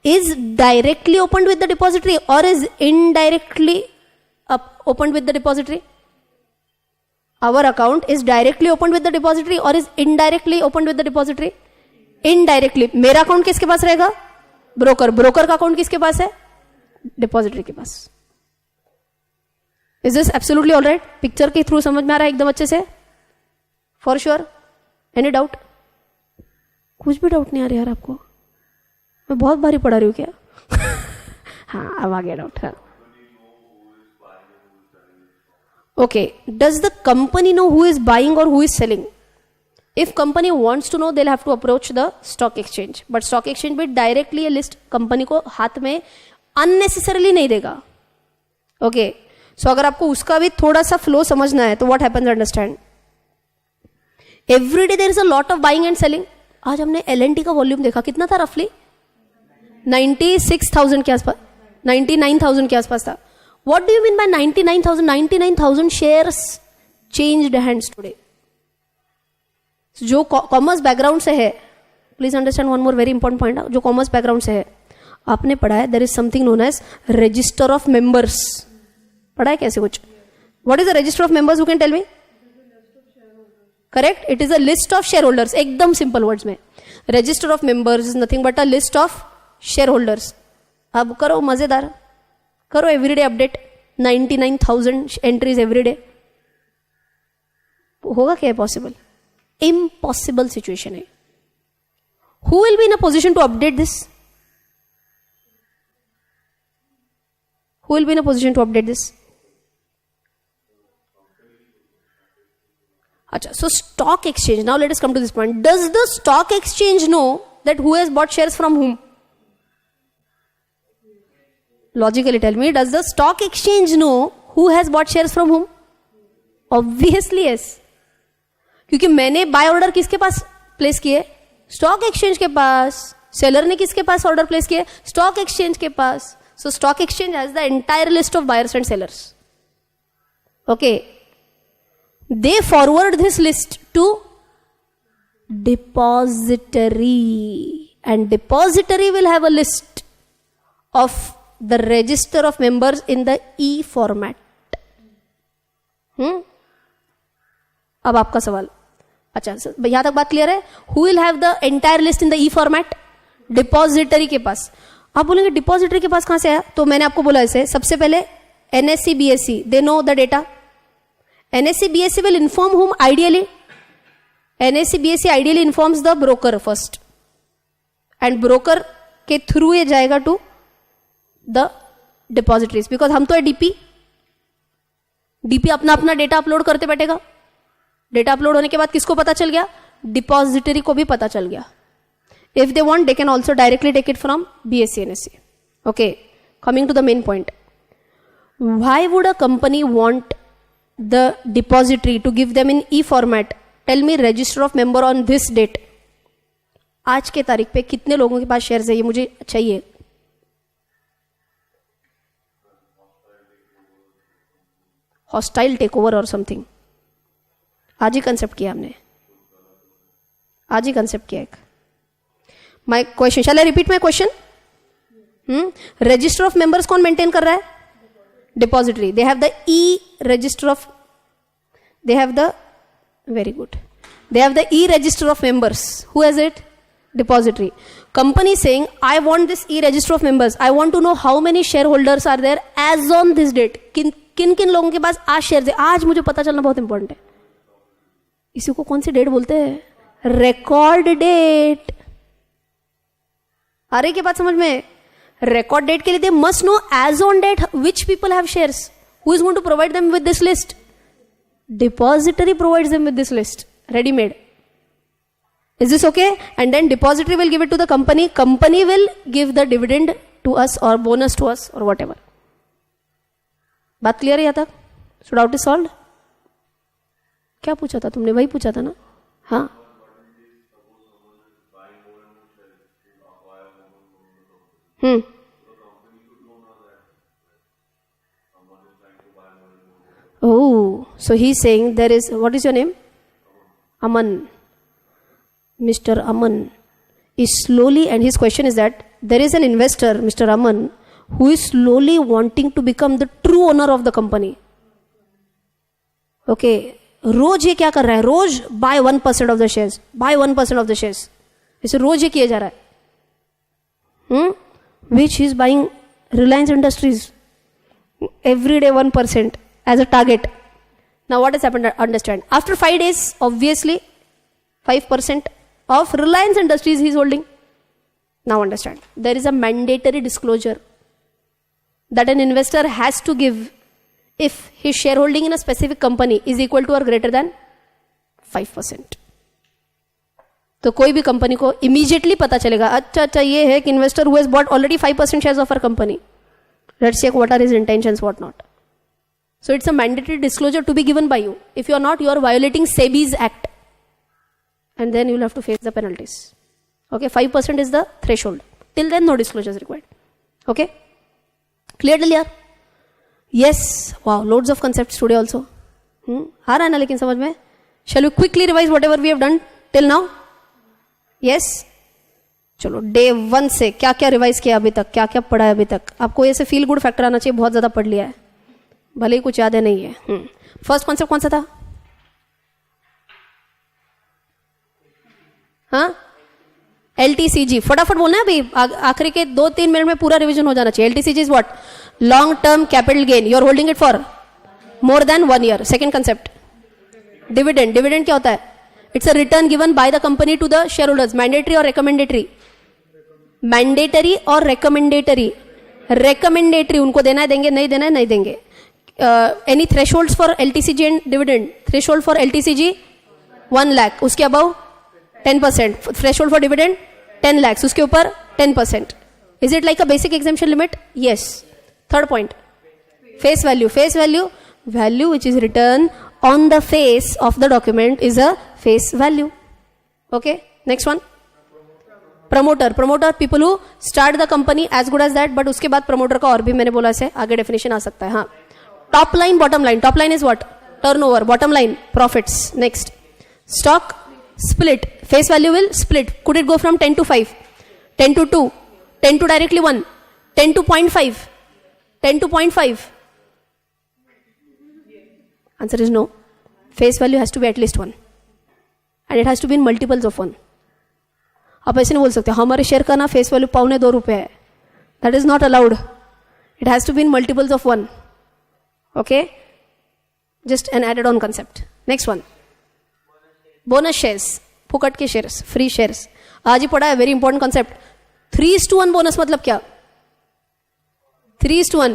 is directly opened with the depository or is indirectly opened with the depository? Our account is directly opened with the depository or is indirectly opened with the depository? Indirectly. मेरा अकाउंट किसके पास रहेगा? ब्रोकर. ब्रोकर का अकाउंट किसके पास है? डिपॉजिटरी के पास. Is this absolutely all right? Picture के थ्रू समझ में आ रहा है एकदम अच्छे से? For sure? Any doubt? कुछ भी डाउट नहीं आ रहा यार आपको? मैं बहुत भारी पढ़ा रही हूँ क्या? हाँ, अब आ गया डाउट. हाँ. Okay, does the company know who is buying or who is selling? If company wants to know, they'll have to approach the stock exchange. But stock exchange भी directly ये list company को हाथ में unnecessarily नहीं देगा. Okay, so अगर आपको उसका भी थोड़ा सा flow समझना है, तो what happens understand? Every day there is a lot of buying and selling. आज हमने L&T का वॉल्यूम देखा, कितना था रफली? 96,000 के आसपास, 99,000 के आसपास था. What do you mean by 99,000? 99,000 shares changed hands today. जो कॉमर्स बैकग्राउंड से है, please understand one more very important point. जो कॉमर्स बैकग्राउंड से है, आपने पढ़ा है there is something known as register of members. पढ़ा है कैसे कुछ? What is the register of members? Who can tell me? Correct, it is a list of share holders. एकदम सिंपल वर्ड्स में, register of members is nothing but a list of share holders. अब करो मजेदार, करो एवरीडे अपडेट. 99,000 entries everyday. होगा क्या पॉसिबल? इम्पॉसिबल सिचुएशन है. Who will be in a position to update this? Who will be in a position to update this? अच्छा, so stock exchange. Now let us come to this point. Does the stock exchange know that who has bought shares from whom? Logically tell me, does the stock exchange know who has bought shares from whom? Obviously yes. क्योंकि मैंने बाय ऑर्डर किसके पास प्लेस किए? स्टॉक एक्सचेंज के पास. सेलर ने किसके पास ऑर्डर प्लेस किए? स्टॉक एक्सचेंज के पास. So stock exchange has the entire list of buyers and sellers. Okay, they forward this list to depository, and depository will have a list of the register of members in the E format. अब आपका सवाल. अच्छा, यहां तक बात क्लियर है? Who will have the entire list in the E format? Depository के पास. आप बोलेंगे डिपॉजिटरी के पास कहां से आया? तो मैंने आपको बोला ऐसे, सबसे पहले NSE BSE, they know the data. NSE BSE will inform whom ideally? NSE BSE ideally informs the broker first, and broker के थ्रू ये जाएगा to the depositories, because हम तो है DP अपना अपना डेटा अपलोड करते बैठेगा. डेटा अपलोड होने के बाद किसको पता चल गया? डिपॉजिटरी को भी पता चल गया. If they want, they can also directly take it from BSE NSE. Okay, coming to the main point. Why would a company want the depository to give them in E format? Tell me, register of member on this date. आज के तारीख पे कितने लोगों के पास शेयर्स है? ये मुझे चाहिए. हॉस्टाइल टेक ओवर और समथिंग. आज ही कंसेप्ट किया हमने, आज ही कंसेप्ट किया एक. My question, shall I repeat my question? Register of members कौन मेंटेन कर रहा है? Depository. They have the E register of, they have the, very good, they have the E register of members. Who has it? Depository. Company saying, I want this E register of members. I want to know how many shareholders are there as on this date. किन किन लोगों के पास आज शेयर है? आज मुझे पता चलना बहुत इंपॉर्टेंट है. इसी को कौन सी डेट बोलते हैं? Record date. आ रही के बात समझ में? record date के लिए they must know as on date which people have shares. Who is going to provide them with this list? Depository provides them with this list, ready made. Is this okay? And then depository will give it to the company. Company will give the dividend to us or bonus to us or whatever. बात क्लियर है यहाँ तक? So doubt is solved. क्या पूछा था तुमने? वही पूछा था ना? हाँ, Oh, so he's saying there is, what is your name? Aman. Mr. Aman. is slowly, and his question is that there is an investor, Mr. Raman, who is slowly wanting to become the true owner of the company. Okay, रोज ये क्या कर रहा है, रोज buy 1% of the shares, buy 1% of the shares, इसे रोज ये किया जा रहा है. Which he is buying Reliance Industries every day 1% as a target. Now what has happened, understand, after 5 days obviously 5% of Reliance Industries he is holding. Now understand, there is a mandatory disclosure that an investor has to give if his shareholding in a specific company is equal to or greater than 5%. तो कोई भी कंपनी को इमीडिएटली पता चलेगा, अच्छा ये है कि investor who has bought already 5% shares of our company, let's check what are his intentions, what not. So it's a mandatory disclosure to be given by you. If you are not, you are violating SEBI's act, and then you will have to face the penalties. Okay, 5% is the threshold. Till then, no disclosure is required. Okay, clear till here? Yes. Wow, loads of concepts today also. आ रहा है ना लेकिन समझ में? Shall we quickly revise whatever we have done till now? Yes. चलो डे 1 से क्या क्या रिवाइज किया अभी तक, क्या क्या पढ़ा है अभी तक. आपको ऐसे फील गुड फैक्टर आना चाहिए, बहुत ज्यादा पढ़ लिया है, भले ही कुछ याद है नहीं है. फर्स्ट कॉन्सेप्ट कौन सा था? हाँ, LTCG. फटाफट बोलना है अभी, आखिरी के 2-3 मिनट में पूरा रिवीजन हो जाना चाहिए. LTCG is what? Long term capital gain. You are holding it for more than 1 year. Second concept dividend. Dividend क्या होता है? It's a return given by the company to the share holders. Mandatory और रिकमेंडेटरी? मैंडेटरी और रिकमेंडेटरी. रिकमेंडेटरी उनको देना है, देंगे, नहीं देना है, नहीं देंगे. Any thresholds for LTCG and dividend? Threshold for LTCG 1 lakh, उसके above 10%. Threshold for dividend 10 lakhs, उसके ऊपर 10%. Is it like a basic exemption limit? Yes. Third point, face value. Face value, value which is return on the face of the document is a face value. Okay, next one, promoter. Promoter people who start the company, as good as that, but उसके बाद प्रमोटर का और भी मैंने बोला से आगे डेफिनेशन आ सकता है. हाँ, top line, bottom line. Top line is what? Turnover. Bottom line profits. Next, stock split. Face value will split. Could it go from 10 to 5, 10 to 2, 10 to directly 1, 10 to 0.5, 10 to 0.5? Answer is no. Face value has to be at least 1, and it has to be in multiples of 1. आप ऐसे नहीं बोल सकते हमारे शेयर का ना फेस वैल्यू ₹2.25 है. That is not allowed. It has to be in multiples of 1. Okay, just an added on concept. Next one, bonus shares. फुकट के शेयर्स, फ्री शेयर्स. आज ही पढ़ा है, वेरी इंपॉर्टेंट कॉन्सेप्ट. 3:1 बोनस मतलब क्या? 3:1.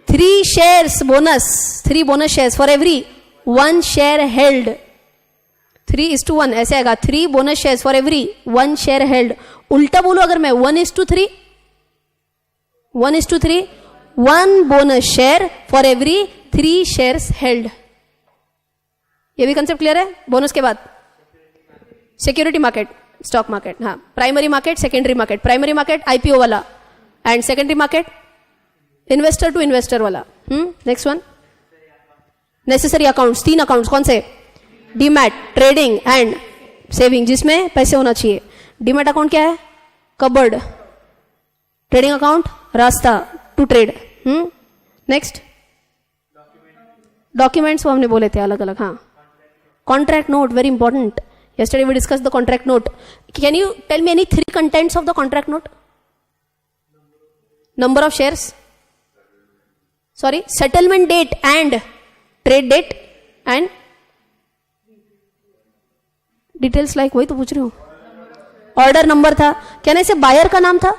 3 shares bonus, 3 bonus shares for every 1 share held. 3:1 ऐसे आएगा. 3 bonus shares for every 1 share held. उल्टा बोलो अगर मैं, 1:3, 1:3, 1 bonus share for every 3 shares held. ये भी कंसेप्ट क्लियर है? बोनस के बाद सिक्योरिटी मार्केट, स्टॉक मार्केट. हाँ, primary market, secondary market. Primary market IPO वाला, and secondary market investor to investor वाला. Next one, necessary accounts. 3 accounts कौन से? डीमैट, ट्रेडिंग एंड सेविंग, जिसमें पैसे होना चाहिए. डीमैट अकाउंट क्या है? कबर्ड. ट्रेडिंग अकाउंट रास्ता टू ट्रेड. नेक्स्ट, डॉक्यूमेंट्स वो हमने बोले थे अलग अलग. हाँ, contract note, very important. Yesterday we discussed the contract note. Can you tell me any 3 contents of the contract note? Number of shares, sorry, settlement date and trade date, and details like वही तो पूछ रही हूँ. ऑर्डर नंबर था. क्या ना, इसे बायर का नाम था,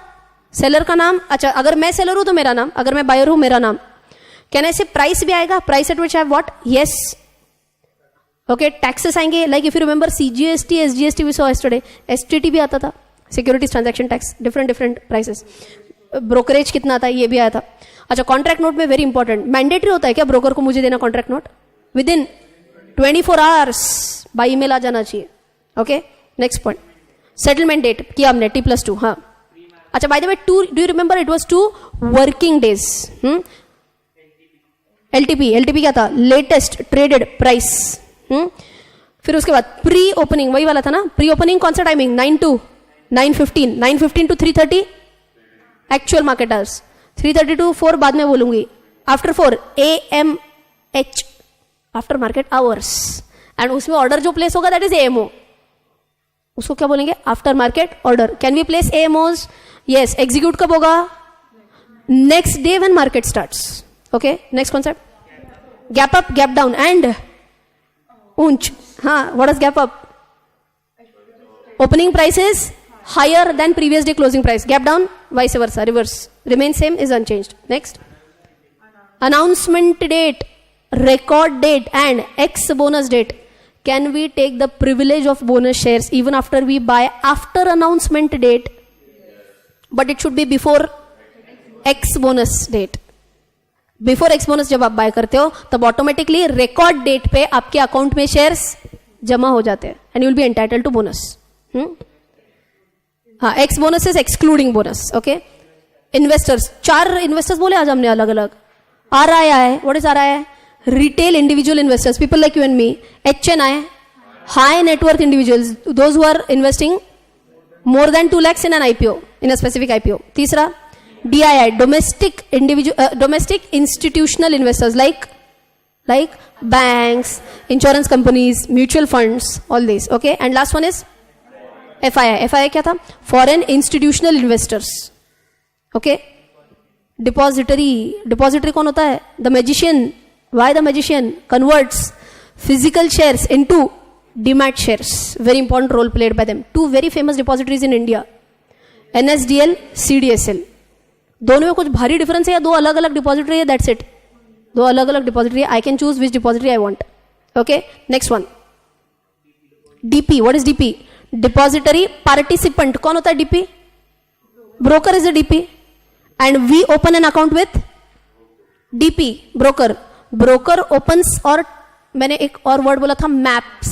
सेलर का नाम. अच्छा, अगर मैं सेलर हूं तो मेरा नाम, अगर मैं बायर हूं मेरा नाम. क्या ना, इसे प्राइस भी आएगा, price at which I have what? Yes. Okay, taxes आएंगे, like if you remember CGST, SGST we saw yesterday. STT भी आता था, securities transaction tax, different prices. Brokerage कितना आता है ये भी आया था. अच्छा, कॉन्ट्रैक्ट नोट में वेरी इंपॉर्टेंट, मैंडेटरी होता है क्या ब्रोकर को मुझे देना contract note? Within 24 hours by email आ जाना चाहिए. Okay, next point, settlement date किया हमने T+2. हाँ, अच्छा, bye the way, do you remember it was 2 working days. LTP क्या था? Latest traded price. फिर उसके बाद प्री ओपनिंग, वही वाला था ना. प्री ओपनिंग कौन सा timing? 9 to 9:15, 9:15 to 3:30 actual market hours, 3:30 to 4 बाद में बोलूंगी. After 4 AMH after market hours, and उसमें ऑर्डर जो प्लेस होगा दैट इज AMO. उसको क्या बोलेंगे? After market order. Can we place AMOs? Yes. Execute कब होगा? Next day when market starts. Okay, next concept, gap up, gap down and ऊंच. हाँ, what is gap up? Opening price is higher than previous day closing price. Gap down vice versa, reverse, remain same, is unchanged. Next, announcement date, record date and X bonus date. Can we take the privilege of bonus shares even after we buy after announcement date? But it should be before X bonus date. Before X bonus जब आप बाय करते हो तब ऑटोमेटिकली रिकॉर्ड डेट पे आपके अकाउंट में शेयर्स जमा हो जाते हैं and you will be entitled to bonus. हाँ, ex bonus is excluding bonus. Okay, investors, 4 investors बोले आज हमने अलग अलग. RI है, what is RI? Retail individual investors, people like you and me. HNI, high net worth individuals, those who are investing more than 2 lakhs in an IPO, in a specific IPO. तीसरा DII, domestic institutional investors like banks, insurance companies, mutual funds, all these. Okay, and last one is FII. FII क्या था? Foreign institutional investors. Okay, depository कौन होता है? The magician. Why the magician? Converts physical shares into demat shares. Very important role played by them. 2 very famous depositories in India, NSDL, CDSL. दोनों में कुछ भारी डिफरेंस है या 2 अलग अलग डिपॉजिटरी है? That's it. 2 अलग अलग डिपॉजिटरी है. I can choose which depository I want. Okay, next one, DP. What is DP? Depository participant. कौन होता है DP? Broker is a DP. And we open an account with DP, broker. Broker opens, और मैंने एक और वर्ड बोला था मैप्स.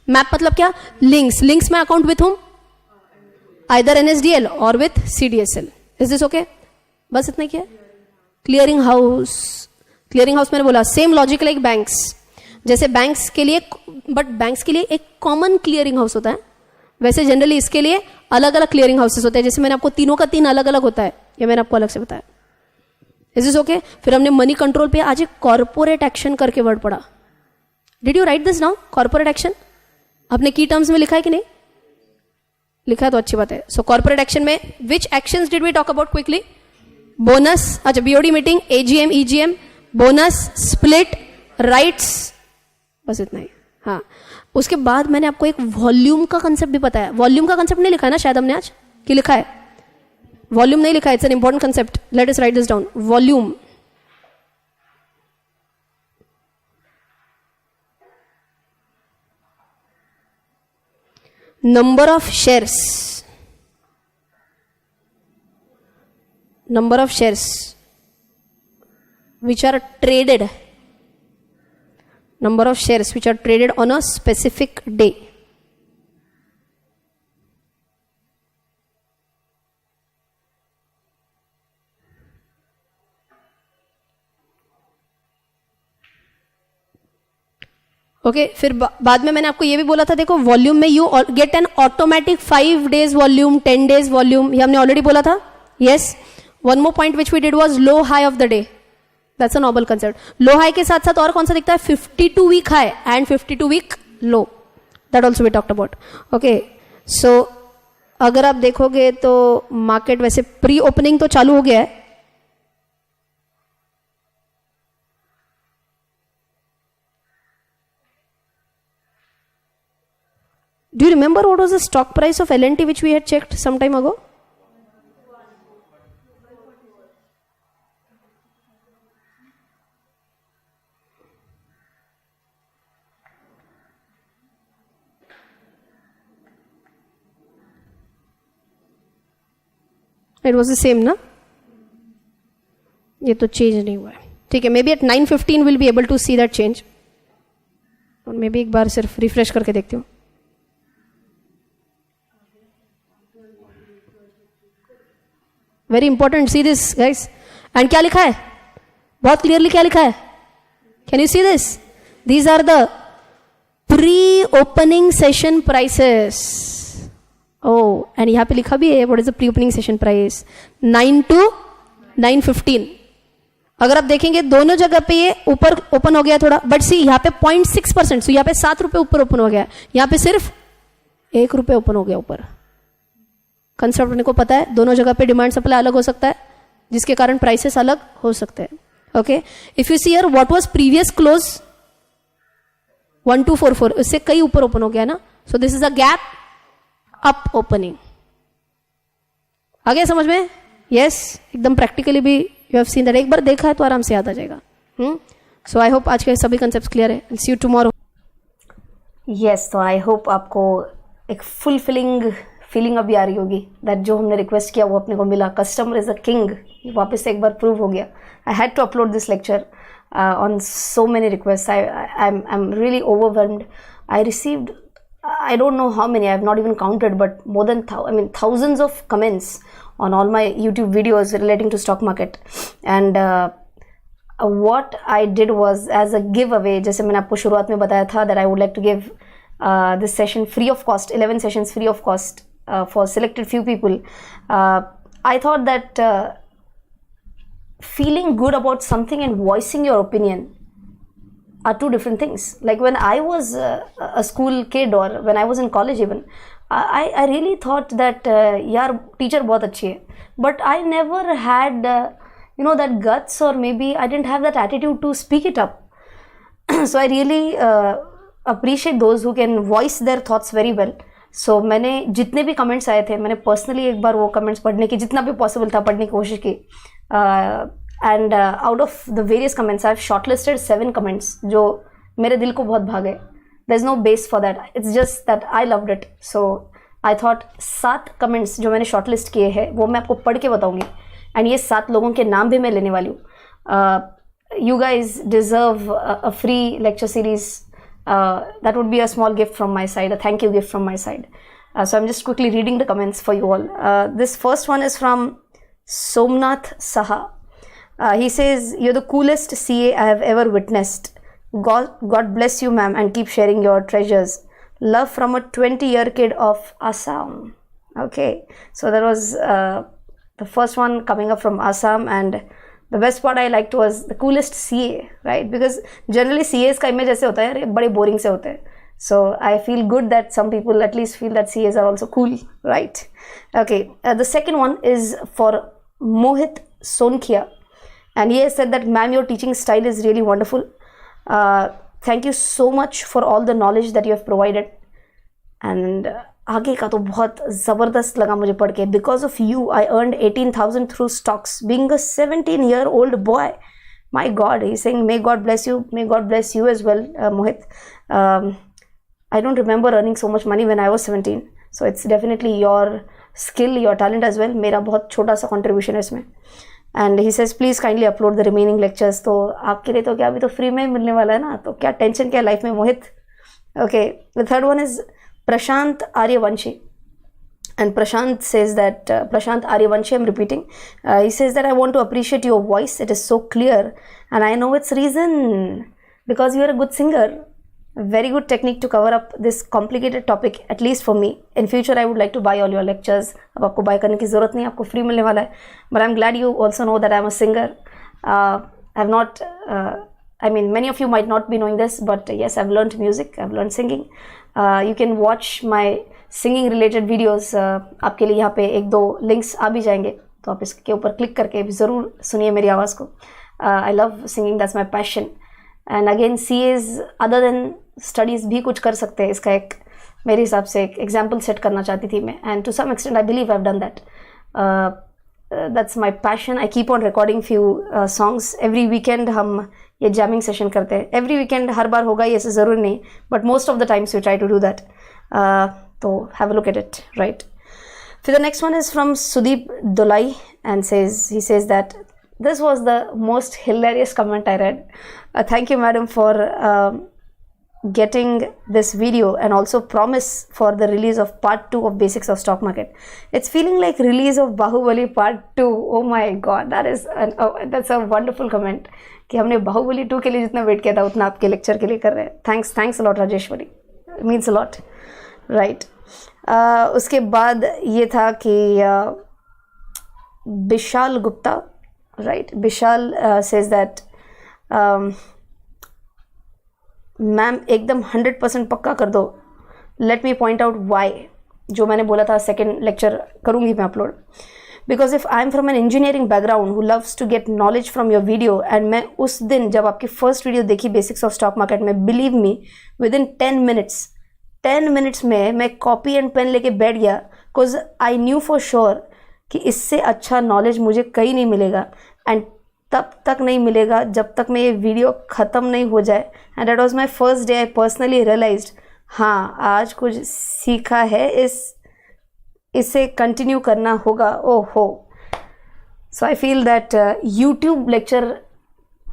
मैप मतलब क्या? लिंक्स. लिंक्स में account with whom? Either NSDL और with CDSL. Is this okay? बस इतना ही किया. Clearing house. क्लियरिंग हाउस मैंने बोला सेम लॉजिक लाइक बैंक्स. जैसे बैंक्स के लिए, बट बैंक्स के लिए एक कॉमन क्लियरिंग हाउस होता है, वैसे जनरली इसके लिए अलग अलग क्लियरिंग हाउसेस होते हैं. जैसे मैंने आपको तीनों का 3 अलग अलग होता है, ये मैंने आपको अलग से बताया. Is this okay? फिर हमने मनी कंट्रोल पे आज एक कॉर्पोरेट एक्शन करके वर्ड पढ़ा. Did you right this now? Corporate action आपने की टर्म्स में लिखा है कि नहीं? लिखा है तो अच्छी बात है. सो कॉर्पोरेट एक्शन में which actions did we talk about quickly? Bonus, अच्छा BOD meeting, AGM, EGM, bonus, split, rights, बस इतना ही. हाँ, उसके बाद मैंने आपको एक वॉल्यूम का कंसेप्ट भी बताया. वॉल्यूम का कंसेप्ट नहीं लिखा है ना शायद हमने आज, कि लिखा है? वॉल्यूम नहीं लिखा है. It's an important concept. Let us right this down. Volume, number of shares which are traded, number of shares which are traded on a specific day. Okay, फिर बाद में मैंने आपको ये भी बोला था, देखो वॉल्यूम में you get an automatic 5 days volume, 10 days volume, ये हमने ऑलरेडी बोला था. Yes, one more point which we did was low high of the day. That's a normal concept. Low high के साथ साथ और कौन सा दिखता है? 52 week high and 52 week low. That also we talked about. Okay, so अगर आप देखोगे तो मार्केट वैसे प्री ओपनिंग तो चालू हो गया है. Do you remember what was the stock price of L&T which we had checked some time ago? It was the same, ना? ये तो चेंज नहीं हुआ है. ठीक है, may be at 9:15 will be able to see that change. और मे बी एक बार सिर्फ रिफ्रेश करके देखती हूँ. Very important, see this guys. And क्या लिखा है? बहुत क्लियरली क्या लिखा है? Can you see this? These are the pre opening session prices oh and यहाँ पे लिखा भी है what is the pre opening session price 9 to 9:15. अगर आप देखेंगे दोनों जगह पे ये ऊपर ओपन हो गया थोड़ा, बट सी यहाँ पे 0.6%, सो यहाँ पे 7 रुपये ऊपर ओपन हो गया, यहाँ पे सिर्फ 1 रुपये ओपन हो गया ऊपर. कंसेप्ट अपने को पता है, दोनों जगह पे डिमांड सप्लाई अलग हो सकता है, जिसके कारण प्राइसेस अलग हो सकते हैं. Okay, if you see here what was previous close 1244, इससे कई ऊपर ओपन हो गया ना, so this is a gap up opening. आ गया समझ में? यस, एकदम प्रैक्टिकली भी यू हैव सीन दैट. एक बार देखा है तो आराम से याद आ जाएगा. सो आई होप आज के सभी कंसेप्ट क्लियर है. सी यू टुमारो. यस, तो आई होप आपको एक फुलफिलिंग फीलिंग अभी आ रही होगी दैट जो हमने रिक्वेस्ट किया वो अपने को मिला. कस्टमर इज अ किंग, वापस से एक बार प्रूव हो गया. I had to upload this lecture on so many request. I am really overwhelmed. I received, I don't know how many, I have not even counted, but more than thousands of comments on all my YouTube videos relating to stock market. And what I did was as a giveaway, जैसे मैंने आपको शुरुआत में बताया था that I would like to give this session free of cost, 11 sessions free of cost for selected few people. I thought that feeling good about something and voicing your opinion are two different things. Like when I was a school kid or when I was in college even, I really thought that yaar teacher bahut achhi hai, but I never had that guts, or maybe I didn't have that attitude to speak it up. So I really appreciate those who can voice their thoughts very well. So मैंने जितने भी कमेंट्स आए थे, मैंने पर्सनली एक बार वो कमेंट्स पढ़ने की, जितना भी पॉसिबल था पढ़ने की कोशिश की. And out of the various comments, I've shortlisted 7 comments जो मेरे दिल को बहुत भागे. There's no base for that. It's just that I loved it. So I thought 7 comments जो मैंने shortlist किए हैं वो मैं आपको पढ़ के बताऊंगी. And ये 7 लोगों के नाम भी मैं लेने वाली हूँ. You guys deserve a free lecture series. That would be a small gift from my side, a thank you gift from my side. So I'm just quickly reading the comments for you all. This first one is from Somnath Saha. He says, "You're the coolest CA I have ever witnessed. God bless you, ma'am, and keep sharing your treasures. Love from a 20-year kid of Assam." Okay, so that was the first one coming up from Assam, and the best part I liked was the coolest CA, right? Because generally CAs का image ऐसे होता है, बड़े boring से होते हैं. So I feel good that some people at least feel that CAs are also cool, right? Okay, the second one is for Mohit Sonkia. And he has said that, "Ma'am, your teaching style is really wonderful. Thank you so much for all the knowledge that you have provided." And आगे का तो बहुत ज़बरदस्त लगा मुझे पढ़ के. "Because of you, I earned 18,000 through stocks, being a 17-year-old boy." My God, he's saying, "May God bless you. May God bless you as well, Mohit." I don't remember earning so much money when I was 17. So it's definitely your skill, your talent as well. मेरा बहुत छोटा सा contribution है इसमें. And he says, "Please kindly upload the remaining lectures." तो आपके लिए तो क्या, अभी तो फ्री में ही मिलने वाला है ना, तो क्या टेंशन क्या लाइफ में मोहित. Okay, the third one is Prashant Aryavanshi. And Prashant says that, Prashant Aryavanshi, I'm repeating, he says that, "I want to appreciate your voice. It is so clear, and I know its reason, because you are a good singer. A very good technique to cover up this complicated topic, at least for me. In future, I would like to buy all your lectures." अब आपको buy करने की ज़रूरत नहीं, आपको free मिलने वाला है. But I'm glad you also know that I'm a singer. I've not, many of you might not be knowing this, but yes, I've learned music. I've learned singing. You can watch my singing related videos. आपके लिए यहाँ पे 1-2 links आ भी जाएंगे, तो आप इसके ऊपर click करके भी ज़रूर सुनिए मेरी आवाज़ को. I love singing. That's my passion. And again, CAs other than studies भी कुछ कर सकते हैं. इसका एक मेरे हिसाब से एक एग्जाम्पल सेट करना चाहती थी मैं. And to some extent I believe I've done that. That's my passion. I keep on recording few songs. Every weekend हम ये jamming session करते हैं. Every weekend हर बार होगा ये ऐसे ज़रूर नहीं, but most of the times we try to do that. तो have a look at it, right? So the next one is from Sudeep Dolai, and he says that, "This was the most hilarious comment I read. Thank you, madam, for getting this video, and also promise for the release of part 2 of Basics of Stock Market." It's feeling like release of Bahubali part 2. Oh my God, that's a wonderful comment. कि हमने बाहुबली 2 के लिए जितना वेट किया था उतना आपके लेक्चर के लिए कर रहे हैं. Thanks a lot, Rajeshwari. It means a lot, right? उसके बाद ये था कि Vishal Gupta, right, Vishal says that ma'am एकदम 100% पक्का कर दो, let me point out why, जो मैंने बोला था सेकेंड लेक्चर करूँगी मैं upload. Because if I am from an engineering background who loves to get knowledge from your video, and मैं उस दिन जब आपकी फर्स्ट वीडियो देखी बेसिक्स ऑफ स्टॉक मार्केट में, believe me within 10 minutes में मैं कॉपी एंड पेन लेके बैठ गया, because I knew for sure कि इससे अच्छा नॉलेज मुझे कहीं नहीं मिलेगा, एंड तब तक नहीं मिलेगा जब तक मैं ये वीडियो ख़त्म नहीं हो जाए. And that was my first day I personally realised, हाँ आज कुछ सीखा है, इसे कंटिन्यू करना होगा. ओहो, so I feel that YouTube lecture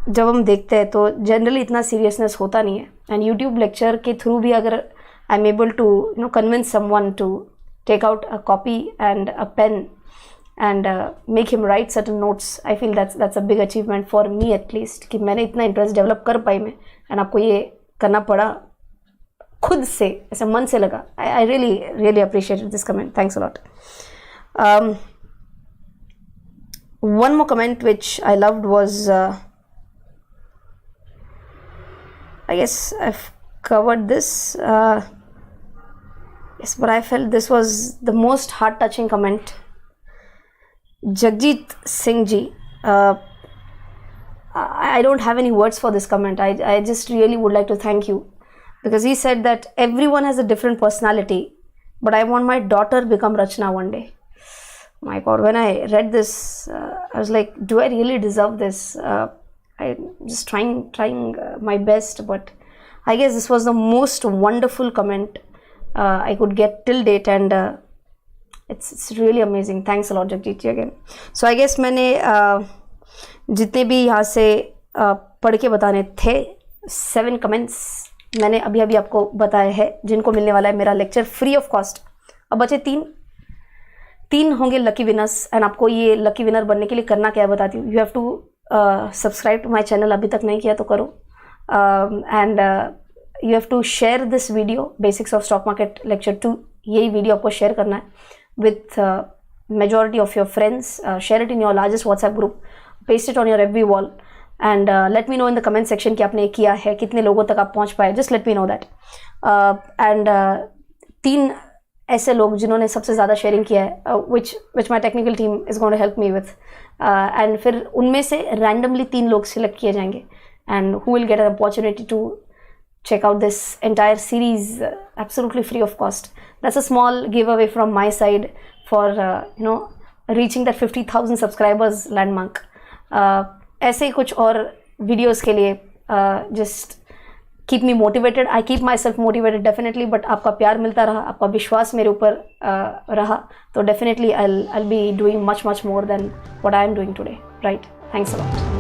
जब हम देखते हैं तो जनरली इतना सीरियसनेस होता नहीं है, एंड यूट्यूब लेक्चर के थ्रू भी अगर I am able to convince someone to take out a copy and a pen and make him write certain notes, I feel that's a big achievement for me at least, कि मैंने इतना इंटरेस्ट डेवलप कर पाई मैं, एंड आपको ये करना पड़ा खुद से, ऐसे मन से लगा. I really appreciated this comment. Thanks a lot. One more comment which I loved was I guess I've covered this, yes, but I felt this was the most heart touching comment. Jagjit Singh ji, I don't have any words for this comment. I just really would like to thank you, because he said that everyone has a different personality, but I want my daughter become Rachna one day. My God, when I read this, I was like, do I really deserve this? I'm just trying my best, but I guess this was the most wonderful comment I could get till date, and it's really amazing. Thanks a lot, Jagjit ji, again. So I guess मैंने जितने भी यहाँ से पढ़ के बताने थे 7 कमेंट्स मैंने अभी आपको बताए हैं, जिनको मिलने वाला है मेरा लेक्चर फ्री ऑफ कॉस्ट. अब बचे 3 होंगे लकी विनर्स, एंड आपको ये लकी विनर बनने के लिए करना क्या है बताती हूँ. You have to subscribe to my channel, अभी तक नहीं किया तो करो, and you have to share this video basics of stock market lecture 2. यही वीडियो आपको शेयर करना है with majority of your friends. Share it in your largest WhatsApp group, paste it on your FB wall, and let me know in the comment section कि आपने किया है, कितने लोगों तक आप पहुंच पाए. Just let me know that. And 3 ऐसे लोग जिन्होंने सबसे ज़्यादा शेयरिंग किया है, which my technical team is going to help me with, and फिर उनमें से randomly 3 लोग सिलेक्ट किए जाएंगे, and who will get an opportunity to check out this entire series absolutely free of cost. That's a small giveaway from my side for reaching that 50,000 subscribers landmark. ऐसे ही कुछ और वीडियोस के लिए just keep me motivated. I keep myself motivated definitely, but आपका प्यार मिलता रहा, आपका विश्वास मेरे ऊपर रहा, तो definitely I'll be doing much more than what I am doing today. Right? Thanks a lot.